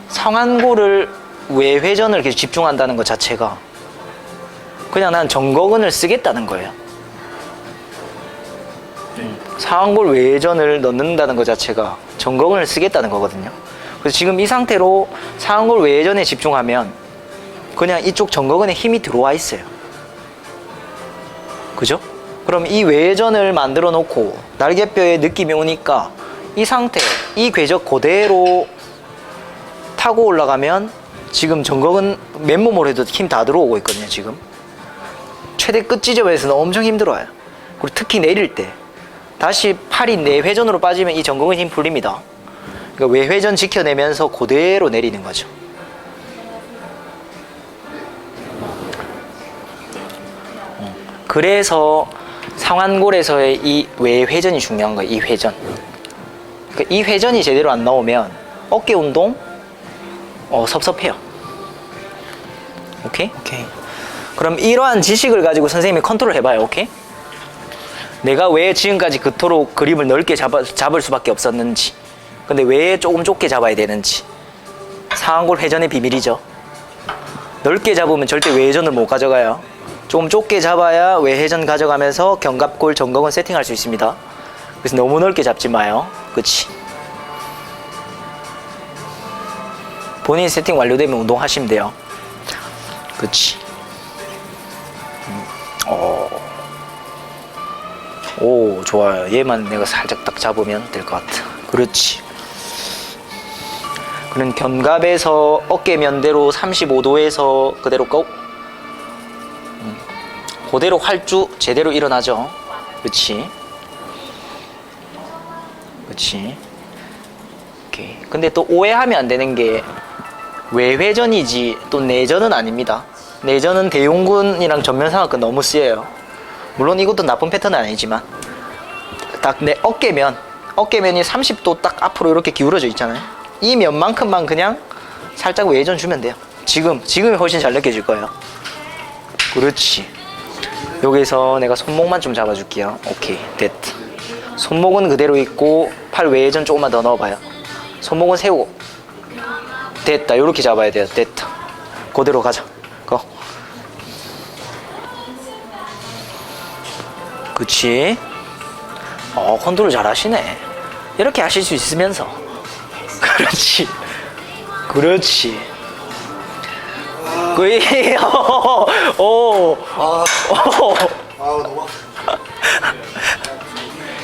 상완골을 외회전을 계속 집중한다는 것 자체가 그냥 난 정거근을 쓰겠다는 거예요. 상완골 외회전을 넣는다는 것 자체가 정거근을 쓰겠다는 거거든요. 그래서 지금 이 상태로 상완골 외회전에 집중하면 그냥 이쪽 정거근에 힘이 들어와 있어요. 그죠? 그럼 이 외회전을 만들어 놓고 날개뼈에 느낌이 오니까 이 상태, 이 궤적 그대로 타고 올라가면 지금 정거근 맨몸으로 해도 힘 다 들어오고 있거든요. 지금 최대 끝 지점에서는 엄청 힘들어요. 그리고 특히 내릴 때 다시 팔이 내회전으로 빠지면 이 정거근 힘 풀립니다. 그러니까 외회전 지켜내면서 그대로 내리는 거죠. 그래서 상완골에서의 이 외회전이 중요한 거예요. 이 회전. 그러니까 이 회전이 제대로 안 나오면 어깨 운동 섭섭해요. 오케이? 오케이. 그럼 이러한 지식을 가지고 선생님이 컨트롤 해봐요. 오케이? 내가 왜 지금까지 그토록 그립을 넓게 잡을 수밖에 없었는지, 근데 왜 조금 좁게 잡아야 되는지. 상완골 회전의 비밀이죠. 넓게 잡으면 절대 외회전을 못 가져가요. 조금 좁게 잡아야 외회전 가져가면서 견갑골, 정거근 세팅할 수 있습니다. 그래서 너무 넓게 잡지 마요. 그치? 본인 세팅 완료되면 운동하시면 돼요. 그치? 오, 좋아요. 얘만 내가 살짝 딱 잡으면 될 것 같아. 그렇지. 그럼 견갑에서 어깨 면대로 35도에서 그대로 꺾. 그대로 활주 제대로 일어나죠. 그렇지. 그렇지. 오케이. 근데 또 오해하면 안 되는 게 외회전이지 또 내전은 아닙니다. 내전은 대흉근이랑 전면상악근 너무 쓰여요. 물론 이것도 나쁜 패턴은 아니지만 딱 내 어깨면이 30도 딱 앞으로 이렇게 기울어져 있잖아요. 이 면만큼만 그냥 살짝 외회전 주면 돼요. 지금이 훨씬 잘 느껴질 거예요. 그렇지. 여기서 내가 손목만 좀 잡아줄게요. 오케이, 됐다. 손목은 그대로 있고 팔 외회전 조금만 더 넣어봐요. 손목은 세우고. 됐다. 요렇게 잡아야 돼요. 됐다. 그대로 가자. 고. 그치? 컨트롤 잘 하시네. 이렇게 하실 수 있으면서. 그렇지. 그렇지. 그이 너무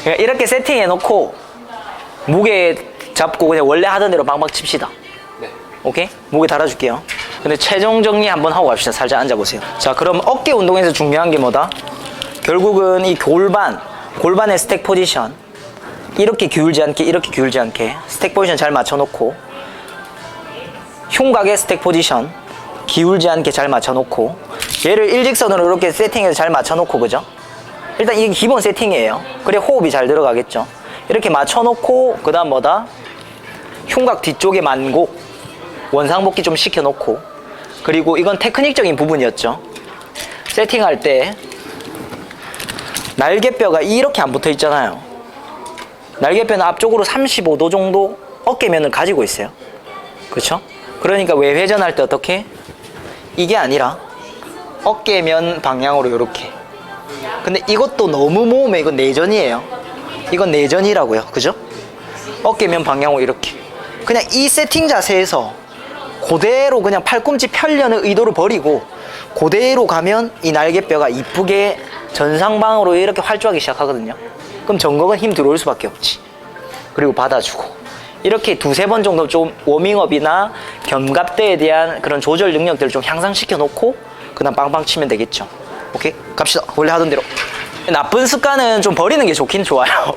그러니까 이렇게 세팅해 놓고 무게 잡고 그냥 원래 하던 대로 방방 칩시다. 네. 오케이? 무게 달아줄게요. 근데 최종 정리 한번 하고 갑시다. 살짝 앉아보세요. 자, 그럼 어깨 운동에서 중요한 게 뭐다? 결국은 이 골반의 스택 포지션, 이렇게 기울지 않게, 이렇게 기울지 않게 스택 포지션 잘 맞춰놓고, 흉곽의 스택 포지션 기울지 않게 잘 맞춰놓고, 얘를 일직선으로 이렇게 세팅해서 잘 맞춰놓고, 그죠? 일단 이게 기본 세팅이에요. 그래 호흡이 잘 들어가겠죠. 이렇게 맞춰놓고, 그 다음 뭐다? 흉곽 뒤쪽에 만곡, 원상복귀 좀 시켜놓고, 그리고 이건 테크닉적인 부분이었죠. 세팅할 때 날개뼈가 이렇게 안 붙어 있잖아요. 날개뼈는 앞쪽으로 35도 정도 어깨면을 가지고 있어요. 그렇죠? 그러니까 외회전할 때 어떻게? 이게 아니라 어깨면 방향으로 이렇게. 근데 이것도 너무 모으면 이건 내전이에요. 이건 내전이라고요. 그죠? 어깨면 방향으로 이렇게. 그냥 이 세팅 자세에서 그대로 그냥 팔꿈치 펴려는 의도를 버리고 그대로 가면 이 날개뼈가 이쁘게 전상방으로 이렇게 활주하기 시작하거든요. 그럼 정극은 힘 들어올 수밖에 없지. 그리고 받아주고 이렇게 두세 번 정도 좀 워밍업이나 견갑대에 대한 그런 조절 능력들을 좀 향상시켜 놓고 그 다음 빵빵 치면 되겠죠. 오케이? 갑시다. 원래 하던 대로. 나쁜 습관은 좀 버리는 게 좋긴 좋아요.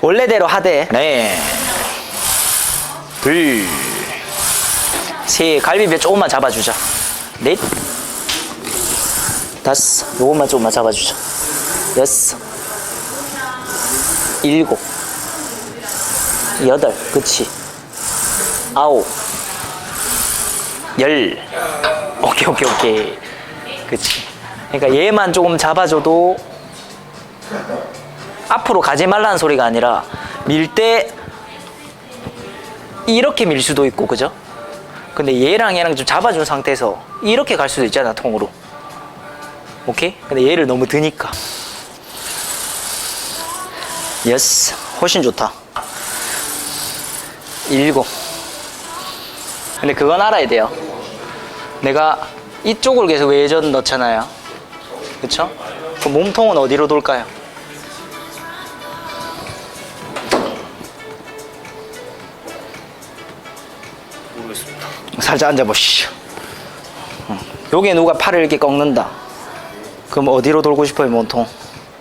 원래대로 하되. 네. 둘. 셋. 갈비뼈 조금만 잡아주자. 넷. 다섯. 요것만 조금만 잡아주자. 여섯. 일곱. 여덟. 그치. 아홉. 열. 오케이. 그치. 그러니까 얘만 조금 잡아줘도 앞으로 가지 말라는 소리가 아니라 밀 때 이렇게 밀 수도 있고, 그죠? 근데 얘랑 좀 잡아준 상태에서 이렇게 갈 수도 있잖아, 통으로. 오케이? 근데 얘를 너무 드니까. 여섯. 훨씬 좋다. 일곱. 근데 그건 알아야 돼요. 내가 이쪽으로 계속 외전 넣잖아요. 그쵸? 그 몸통은 어디로 돌까요? 모르겠습니다. 살짝 앉아보시죠. 여기에 누가 팔을 이렇게 꺾는다. 그럼 어디로 돌고 싶어요, 몸통?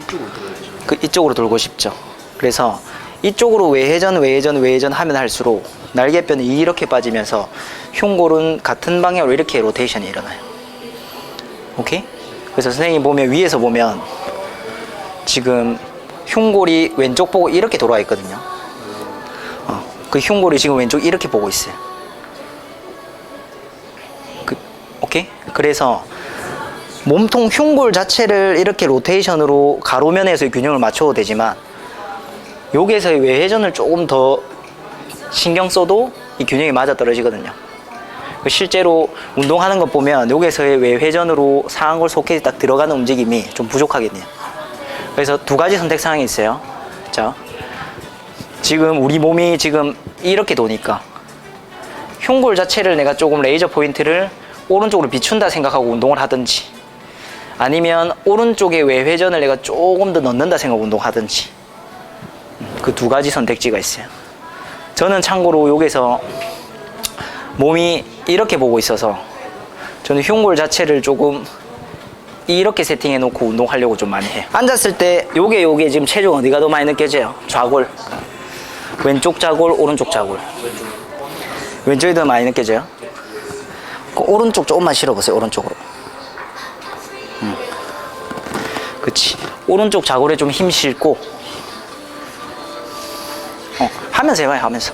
이쪽으로 들어야죠. 이쪽으로 돌고 싶죠. 그래서 이쪽으로 외회전 하면 할수록 날개뼈는 이렇게 빠지면서 흉골은 같은 방향으로 이렇게 로테이션이 일어나요. 오케이? 그래서 선생님이 보면 위에서 보면 지금 흉골이 왼쪽 보고 이렇게 돌아와 있거든요. 그 흉골이 지금 왼쪽 이렇게 보고 있어요. 오케이? 그래서 몸통 흉골 자체를 이렇게 로테이션으로 가로면에서의 균형을 맞춰도 되지만 여기에서의 외회전을 조금 더 신경 써도 이 균형이 맞아 떨어지거든요. 실제로 운동하는 것 보면 여기에서의 외회전으로 상완골 소켓이 딱 들어가는 움직임이 좀 부족하겠네요. 그래서 두 가지 선택 사항이 있어요. 자, 지금 우리 몸이 지금 이렇게 도니까 흉골 자체를 내가 조금 레이저 포인트를 오른쪽으로 비춘다 생각하고 운동을 하든지, 아니면 오른쪽에 외회전을 내가 조금 더 넣는다 생각하고 운동하든지, 그 두 가지 선택지가 있어요. 저는 참고로 여기서 몸이 이렇게 보고 있어서 저는 흉골 자체를 조금 이렇게 세팅해 놓고 운동하려고 좀 많이 해요. 앉았을 때 요게 지금 체중 어디가 더 많이 느껴져요? 좌골. 왼쪽 좌골, 오른쪽 좌골. 왼쪽이 더 많이 느껴져요? 그 오른쪽 조금만 실어보세요. 오른쪽으로. 그치. 오른쪽 좌골에 좀 힘 실고, 하면서 해봐요. 하면서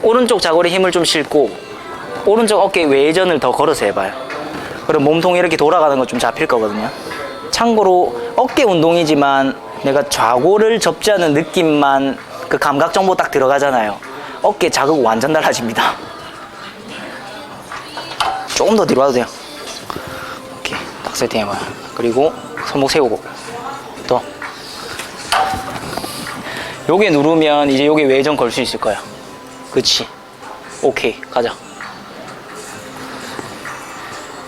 오른쪽 좌골에 힘을 좀 실고 오른쪽 어깨 외전을 더 걸어서 해봐요. 그럼 몸통이 이렇게 돌아가는 거 좀 잡힐 거거든요. 참고로 어깨 운동이지만 내가 좌골을 접지 않은 느낌만 그 감각 정보 딱 들어가잖아요. 어깨 자극 완전 달라집니다. 조금 더 뒤로 와도 돼요. 오케이, 딱 세팅 해봐요. 그리고 손목 세우고 또 요게 누르면 이제 요게 외전 걸 수 있을 거야. 그치. 오케이, 가자.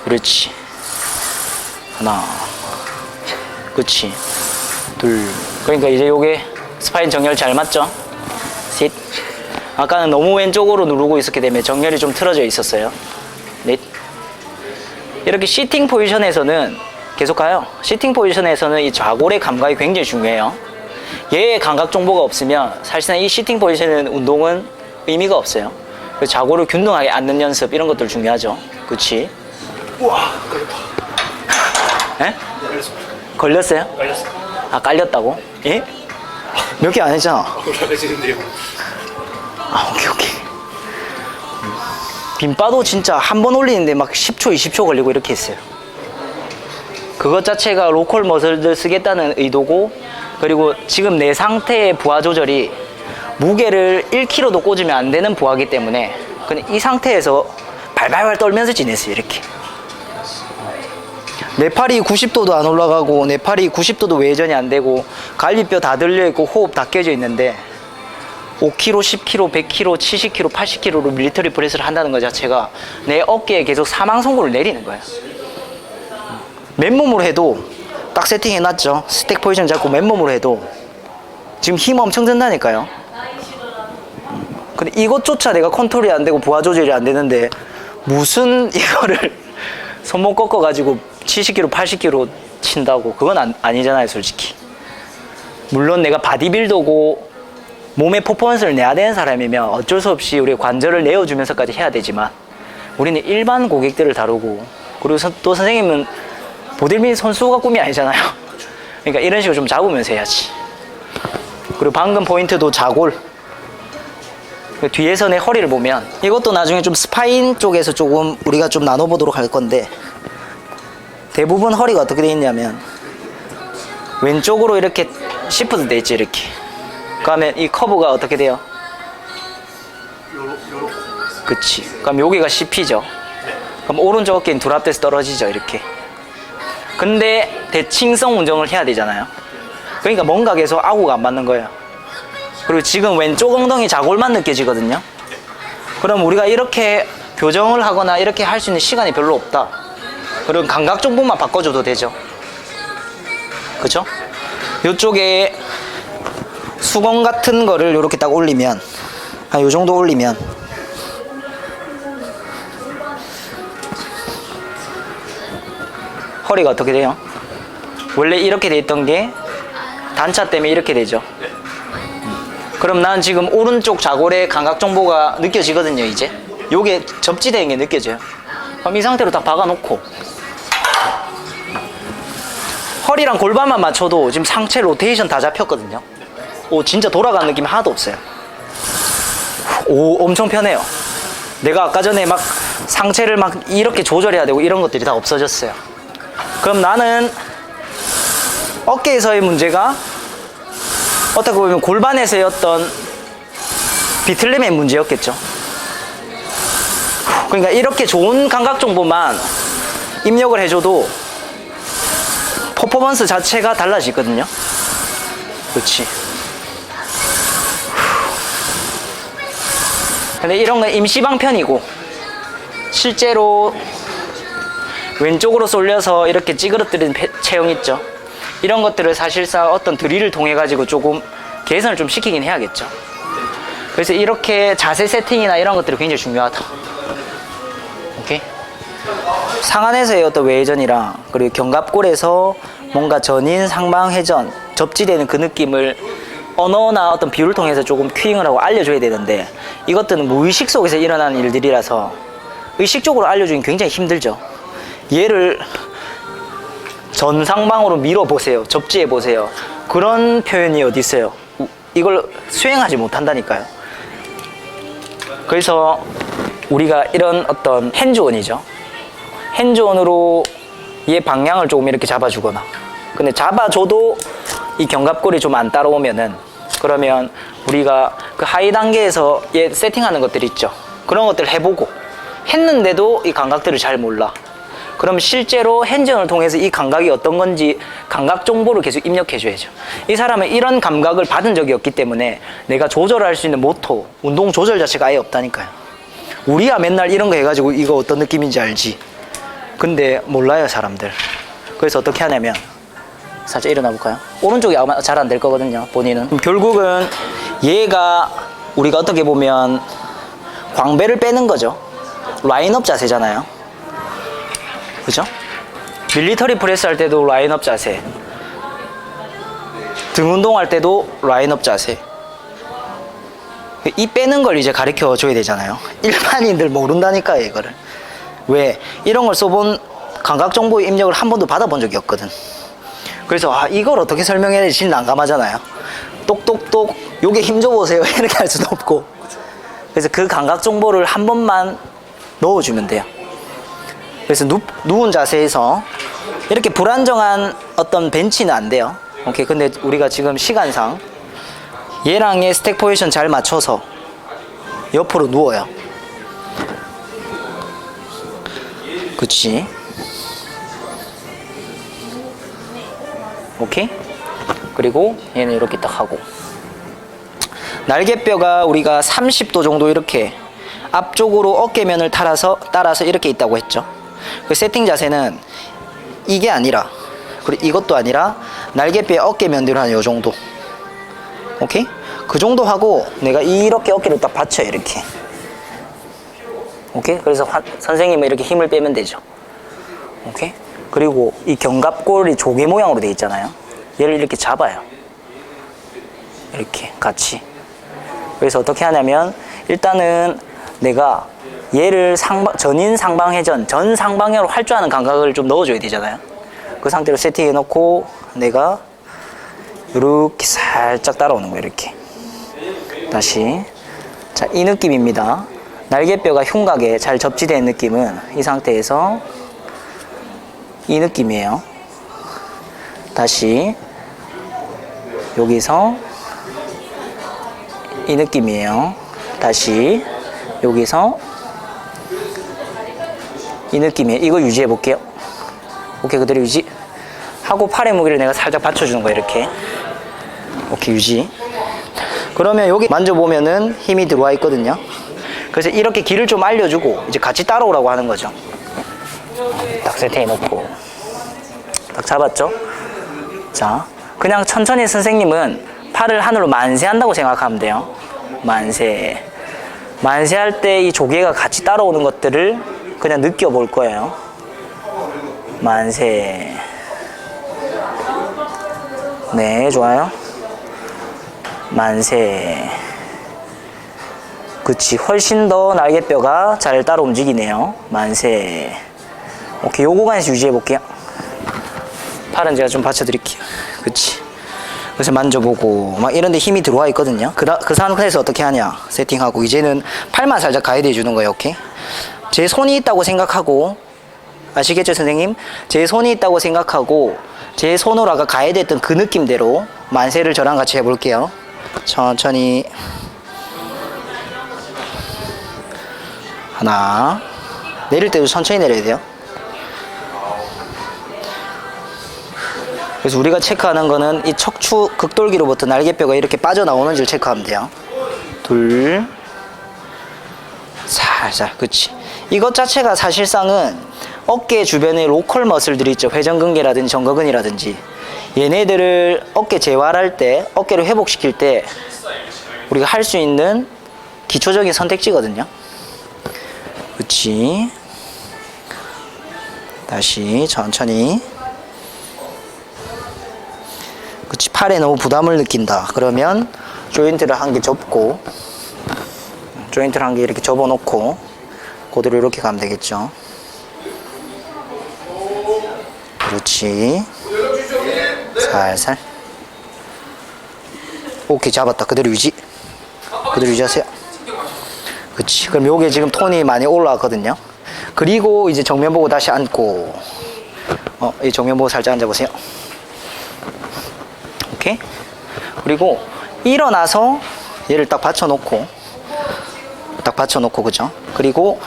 그렇지. 하나. 그치. 둘. 그러니까 이제 요게 스파인 정렬 잘 맞죠? 셋. 아까는 너무 왼쪽으로 누르고 있었기 때문에 정렬이 좀 틀어져 있었어요. 넷. 이렇게 시팅 포지션에서는 계속 가요. 시팅 포지션에서는 이 좌골의 감각이 굉장히 중요해요. 얘의 감각 정보가 없으면 사실상 이 시팅 포지션의 운동은 의미가 없어요. 그래서 좌골을 균등하게 앉는 연습 이런 것들 중요하죠. 그치? 우와, 걸렸다. 에? 걸렸습니다. 걸렸어요? 걸렸어. 아, 깔렸다고? 예? 몇 개 안 했잖아. 올라가지는데요. 아, 오케이. 빈바도 진짜 한 번 올리는데 막 10초, 20초 걸리고 이렇게 했어요. 그것 자체가 로컬 머슬들 쓰겠다는 의도고, 그리고 지금 내 상태의 부하 조절이 무게를 1kg도 꽂으면 안 되는 부하기 때문에 그냥 이 상태에서 발발발 떨면서 지냈어요. 이렇게. 내 팔이 90도도 안 올라가고 내 팔이 90도도 외전이 안 되고 갈비뼈 다 들려있고 호흡 다 깨져 있는데 5kg, 10kg, 100kg, 70kg, 80kg로 밀리터리 프레스를 한다는 것 자체가 내 어깨에 계속 사망 선고를 내리는 거예요. 맨몸으로 해도 딱 세팅해놨죠. 스택 포지션 잡고 맨몸으로 해도 지금 힘 엄청 든다니까요. 근데 이것조차 내가 컨트롤이 안 되고 부하 조절이 안 되는데 무슨 이거를 손목 꺾어가지고 70kg, 80kg 친다고. 그건 아니잖아요, 솔직히. 물론 내가 바디빌더고 몸의 퍼포먼스를 내야 되는 사람이면 어쩔 수 없이 우리 관절을 내어주면서까지 해야 되지만 우리는 일반 고객들을 다루고, 그리고 또 선생님은 보디빌딩 선수가 꿈이 아니잖아요. 그러니까 이런 식으로 좀 잡으면서 해야지. 그리고 방금 포인트도 자골. 뒤에서 내 허리를 보면 이것도 나중에 좀 스파인 쪽에서 조금 우리가 좀 나눠보도록 할 건데, 대부분 허리가 어떻게 돼 있냐면 왼쪽으로 이렇게 시프트 돼 있지, 이렇게. 그러면 이 커브가 어떻게 돼요? 그치. 그럼 여기가 씹히죠. 그럼 오른쪽 어깨는 둘합돼서 떨어지죠, 이렇게. 근데 대칭성 운동을 해야 되잖아요. 그러니까 뭔가 계속 아구가 안 맞는 거예요. 그리고 지금 왼쪽 엉덩이 자골만 느껴지거든요. 그럼 우리가 이렇게 교정을 하거나 이렇게 할 수 있는 시간이 별로 없다. 그럼 감각 정보만 바꿔줘도 되죠. 그죠? 이쪽에 수건 같은 거를 이렇게 딱 올리면, 한 요 정도 올리면 허리가 어떻게 돼요? 원래 이렇게 돼 있던 게 단차 때문에 이렇게 되죠. 그럼 난 지금 오른쪽 자골의 감각 정보가 느껴지거든요, 이제. 요게 접지되는 게 느껴져요. 그럼 이 상태로 다 박아놓고 허리랑 골반만 맞춰도 지금 상체 로테이션 다 잡혔거든요. 오, 진짜 돌아가는 느낌 하나도 없어요. 오, 엄청 편해요. 내가 아까 전에 막 상체를 막 이렇게 조절해야 되고 이런 것들이 다 없어졌어요. 그럼 나는 어깨에서의 문제가 어떻게 보면 골반에서의 어떤 비틀림의 문제였겠죠. 그러니까 이렇게 좋은 감각 정보만 입력을 해줘도 퍼포먼스 자체가 달라지거든요. 그렇지. 근데 이런 건 임시방편이고, 실제로 왼쪽으로 쏠려서 이렇게 찌그러뜨리는 체형 있죠. 이런 것들을 사실상 어떤 드릴을 통해 가지고 조금 개선을 좀 시키긴 해야겠죠. 그래서 이렇게 자세 세팅이나 이런 것들이 굉장히 중요하다. 오케이? 상안에서의 어떤 외회전이랑 그리고 견갑골에서 뭔가 전인 상방회전 접지되는 그 느낌을 언어나 어떤 비유를 통해서 조금 큐잉을 하고 알려줘야 되는데, 이것들은 무의식 속에서 일어나는 일들이라서 의식적으로 알려주긴 굉장히 힘들죠. 얘를 전상방으로 밀어보세요, 접지해보세요, 그런 표현이 어디 있어요. 이걸 수행하지 못한다니까요. 그래서 우리가 이런 어떤 핸즈온이죠. 핸즈온으로 얘 방향을 조금 이렇게 잡아주거나, 근데 잡아줘도 이 견갑골이 좀 안 따라오면은, 그러면 우리가 그 하이 단계에서 얘 세팅하는 것들 있죠. 그런 것들 해보고 했는데도 이 감각들을 잘 몰라. 그럼 실제로 핸즈온을 통해서 이 감각이 어떤 건지 감각 정보를 계속 입력해줘야죠. 이 사람은 이런 감각을 받은 적이 없기 때문에 내가 조절할 수 있는 모토, 운동 조절 자체가 아예 없다니까요. 우리야 맨날 이런 거 해가지고 이거 어떤 느낌인지 알지. 근데 몰라요, 사람들. 그래서 어떻게 하냐면, 살짝 일어나 볼까요? 오른쪽이 아마 잘 안 될 거거든요, 본인은. 결국은 얘가 우리가 어떻게 보면 광배를 빼는 거죠. 라인업 자세잖아요. 그죠? 밀리터리 프레스 할 때도 라인업 자세, 등 운동할 때도 라인업 자세. 이 빼는 걸 이제 가르쳐 줘야 되잖아요. 일반인들 모른다니까, 이거를. 왜? 이런 걸 써본 감각 정보 입력을 한 번도 받아본 적이 없거든. 그래서 이걸 어떻게 설명해야 될지 난감하잖아요. 똑똑똑 요게 힘 줘보세요 이렇게 할 수도 없고. 그래서 그 감각 정보를 한 번만 넣어주면 돼요. 그래서 누운 자세에서 이렇게 불안정한 어떤 벤치는 안 돼요. 오케이. 근데 우리가 지금 시간상 얘랑 얘 스택 포지션 잘 맞춰서 옆으로 누워요. 그치? 오케이? 그리고 얘는 이렇게 딱 하고, 날개뼈가 우리가 30도 정도 이렇게 앞쪽으로 어깨면을 따라서 이렇게 있다고 했죠. 그 세팅 자세는 이게 아니라 그리고 이것도 아니라 날개뼈 어깨 면대로 한 요 정도. 오케이? 그 정도 하고 내가 이렇게 어깨를 딱 받쳐요. 이렇게. 오케이? 그래서 선생님은 이렇게 힘을 빼면 되죠. 오케이? 그리고 이 견갑골이 조개 모양으로 되어 있잖아요. 얘를 이렇게 잡아요. 이렇게 같이. 그래서 어떻게 하냐면 일단은 내가 얘를 전인 상방회전, 전 상방향으로 할 줄 아는 감각을 좀 넣어줘야 되잖아요. 그 상태로 세팅해 놓고 내가 이렇게 살짝 따라오는 거예요. 이렇게. 다시. 자, 이 느낌입니다. 날개뼈가 흉곽에 잘 접지된 느낌은 이 상태에서 이 느낌이에요. 다시. 여기서 이 느낌이에요. 다시. 여기서 이 느낌이에요. 이거 유지해 볼게요. 오케이, 그대로 유지. 하고 팔의 무게를 내가 살짝 받쳐주는 거예요. 이렇게. 오케이, 유지. 그러면 여기 만져보면은 힘이 들어와 있거든요. 그래서 이렇게 길을 좀 알려주고 이제 같이 따라오라고 하는 거죠. 딱 세팅해 놓고 딱 잡았죠. 자, 그냥 천천히 선생님은 팔을 하늘로 만세한다고 생각하면 돼요. 만세. 만세할 때 이 조개가 같이 따라오는 것들을 그냥 느껴볼 거예요. 만세. 네, 좋아요. 만세. 그치, 훨씬 더 날개뼈가 잘 따라 움직이네요. 만세. 오케이, 요 구간에서 유지해 볼게요. 팔은 제가 좀 받쳐드릴게요. 그치. 그래서 만져보고 막 이런데 힘이 들어와 있거든요. 그 상태에서 어떻게 하냐, 세팅하고 이제는 팔만 살짝 가이드 해주는 거예요. 오케이. 제 손이 있다고 생각하고, 아시겠죠 선생님? 제 손이 있다고 생각하고 제 손으로 아까 가이드했던 그 느낌대로 만세를 저랑 같이 해볼게요. 천천히. 하나. 내릴 때도 천천히 내려야 돼요. 그래서 우리가 체크하는 거는 이 척추 극돌기로부터 날개뼈가 이렇게 빠져나오는지를 체크하면 돼요. 둘. 살살. 그치. 이것 자체가 사실상은 어깨 주변에 로컬 머슬들이 있죠. 회전근개라든지 정거근이라든지. 얘네들을 어깨 재활할 때, 어깨를 회복시킬 때 우리가 할 수 있는 기초적인 선택지거든요. 그치. 다시 천천히. 그치. 팔에 너무 부담을 느낀다. 그러면 조인트를 한 개 접고, 조인트를 한 개 이렇게 접어놓고 그대로 이렇게 가면 되겠죠. 그렇지. 살살. 오케이, 잡았다. 그대로 유지. 그대로 유지하세요. 그치. 그럼 요게 지금 톤이 많이 올라왔거든요. 그리고 이제 정면 보고 다시 앉고, 이 정면 보고 살짝 앉아보세요. 오케이. 그리고 일어나서 얘를 딱 받쳐놓고, 그죠? 그리고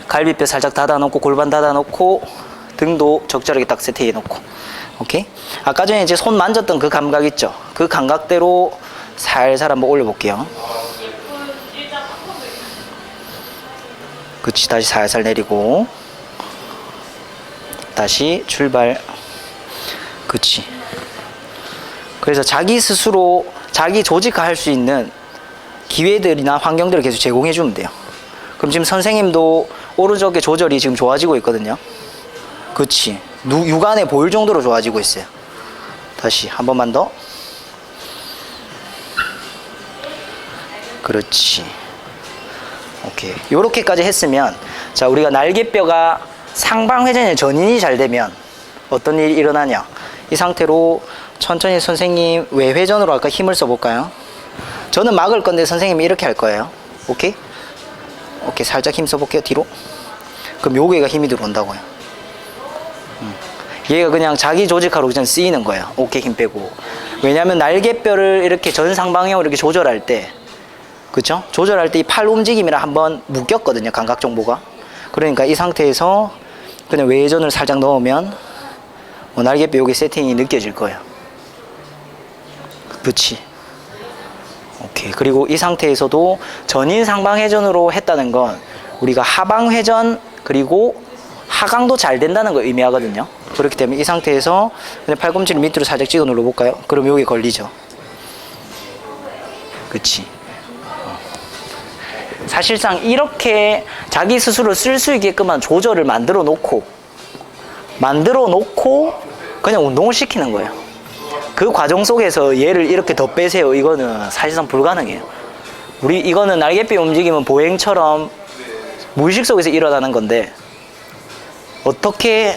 갈비뼈 살짝 닫아놓고, 골반 닫아놓고, 등도 적절하게 딱 세팅해 놓고. 오케이. 아까 전에 이제 손 만졌던 그 감각 있죠? 그 감각대로 살살 한번 올려볼게요. 그치. 다시 살살 내리고, 다시 출발. 그치. 그래서 자기 스스로 자기 조직화할 수 있는 기회들이나 환경들을 계속 제공해 주면 돼요. 그럼 지금 선생님도 오른쪽의 조절이 지금 좋아지고 있거든요. 그치. 육안에 보일 정도로 좋아지고 있어요. 다시 한 번만 더. 그렇지. 오케이. 요렇게까지 했으면, 자, 우리가 날개뼈가 상방회전의 전인이 잘 되면 어떤 일이 일어나냐. 이 상태로 천천히 선생님 외회전으로 아까 힘을 써볼까요? 저는 막을 건데 선생님이 이렇게 할 거예요. 오케이? 오케이. 살짝 힘 써볼게요. 뒤로. 그럼 요게가 힘이 들어온다고요. 얘가 그냥 자기 조직화로 그냥 쓰이는 거예요. 오케이. 힘 빼고. 왜냐면 날개뼈를 이렇게 전상방향으로 이렇게 조절할 때, 그쵸? 조절할 때 이 팔 움직임이랑 한번 묶였거든요. 감각 정보가. 그러니까 이 상태에서 그냥 외회전을 살짝 넣으면 날개뼈 여기 세팅이 느껴질 거예요. 그치? 오케이. 그리고 이 상태에서도 전인 상방회전으로 했다는 건 우리가 하방회전 그리고 하강도 잘 된다는 걸 의미하거든요. 그렇기 때문에 이 상태에서 그냥 팔꿈치를 밑으로 살짝 찍어 눌러볼까요? 그럼 여기 걸리죠. 그치. 사실상 이렇게 자기 스스로 쓸 수 있게끔한 조절을 만들어 놓고 그냥 운동을 시키는 거예요. 그 과정 속에서 얘를 이렇게 더 빼세요. 이거는 사실상 불가능해요. 이거는 날개뼈 움직임은 보행처럼 무의식 속에서 일어나는 건데, 어떻게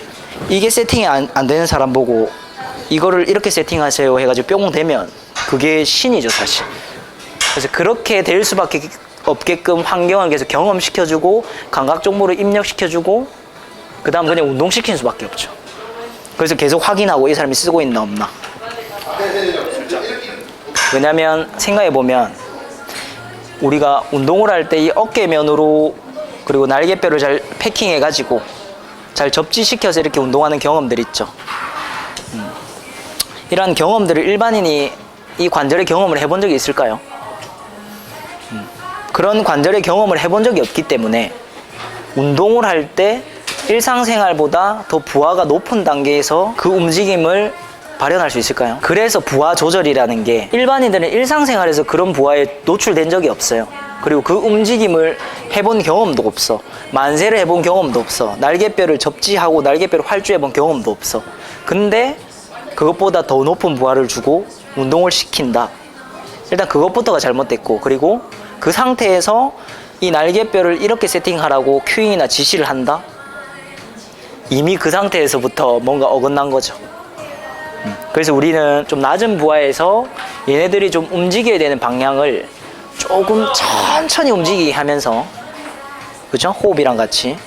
이게 세팅이 안 되는 사람 보고 이거를 이렇게 세팅하세요 해가지고 뿅 되면 그게 신이죠, 사실. 그래서 그렇게 될 수밖에 없게끔 환경을 계속 경험시켜주고 감각 정보를 입력시켜주고 그 다음 그냥 운동시키는 수밖에 없죠. 그래서 계속 확인하고 이 사람이 쓰고 있나 없나. 왜냐면 생각해보면 우리가 운동을 할 때 이 어깨면으로 그리고 날개뼈를 잘 패킹해가지고 잘 접지시켜서 이렇게 운동하는 경험들 있죠. 이러한 경험들을 일반인이 이 관절의 경험을 해본 적이 있을까요? 그런 관절의 경험을 해본 적이 없기 때문에 운동을 할 때 일상생활보다 더 부하가 높은 단계에서 그 움직임을 발현할 수 있을까요? 그래서 부하 조절이라는 게 일반인들은 일상생활에서 그런 부하에 노출된 적이 없어요. 그리고 그 움직임을 해본 경험도 없어. 만세를 해본 경험도 없어. 날개뼈를 접지하고 날개뼈를 활주해본 경험도 없어. 근데 그것보다 더 높은 부하를 주고 운동을 시킨다. 일단 그것부터가 잘못됐고, 그리고 그 상태에서 이 날개뼈를 이렇게 세팅하라고 큐잉이나 지시를 한다? 이미 그 상태에서부터 뭔가 어긋난 거죠. 그래서 우리는 좀 낮은 부하에서 얘네들이 좀 움직여야 되는 방향을 조금 천천히 움직이게 하면서, 그죠? 호흡이랑 같이.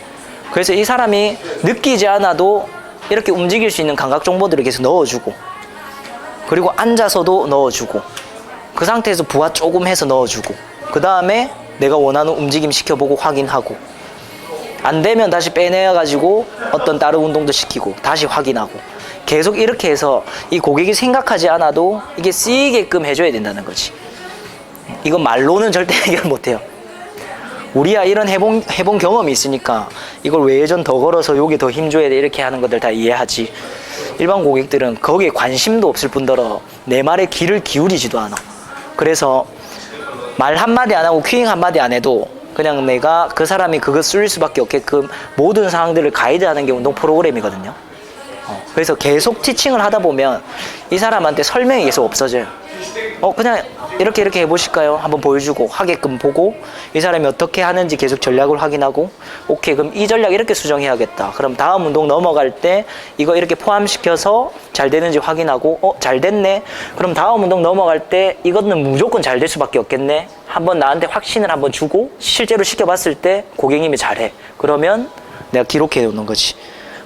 그래서 이 사람이 느끼지 않아도 이렇게 움직일 수 있는 감각 정보들을 계속 넣어주고, 그리고 앉아서도 넣어주고, 그 상태에서 부하 조금 해서 넣어주고, 그 다음에 내가 원하는 움직임 시켜보고 확인하고, 안 되면 다시 빼내가지고 어떤 다른 운동도 시키고 다시 확인하고, 계속 이렇게 해서 이 고객이 생각하지 않아도 이게 쓰이게끔 해줘야 된다는 거지. 이건 말로는 절대 해결 못해요. 우리야 이런 해본 경험이 있으니까 이걸 외회전 더 걸어서 여기 더 힘줘야 돼 이렇게 하는 것들 다 이해하지. 일반 고객들은 거기에 관심도 없을 뿐더러 내 말에 귀를 기울이지도 않아. 그래서 말 한마디 안 하고 큐잉 한마디 안 해도 그냥 내가 그 사람이 그거 쓸 수밖에 없게끔 모든 상황들을 가이드하는 게 운동 프로그램이거든요. 그래서 계속 티칭을 하다 보면 이 사람한테 설명이 계속 없어져요. 그냥 이렇게 해보실까요? 한번 보여주고 하게끔 보고 이 사람이 어떻게 하는지 계속 전략을 확인하고, 오케이 그럼 이 전략 이렇게 수정해야겠다. 그럼 다음 운동 넘어갈 때 이거 이렇게 포함시켜서 잘 되는지 확인하고, 잘 됐네. 그럼 다음 운동 넘어갈 때 이거는 무조건 잘 될 수밖에 없겠네. 한번 나한테 확신을 한번 주고 실제로 시켜봤을 때 고객님이 잘해. 그러면 내가 기록해 놓는 거지.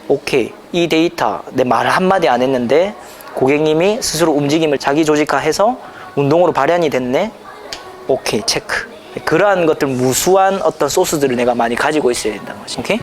오케이, 이 데이터 내 말 한마디 안 했는데 고객님이 스스로 움직임을 자기 조직화해서 운동으로 발현이 됐네. 오케이, 체크. 그러한 것들 무수한 어떤 소스들을 내가 많이 가지고 있어야 된다는 거지. 오케이?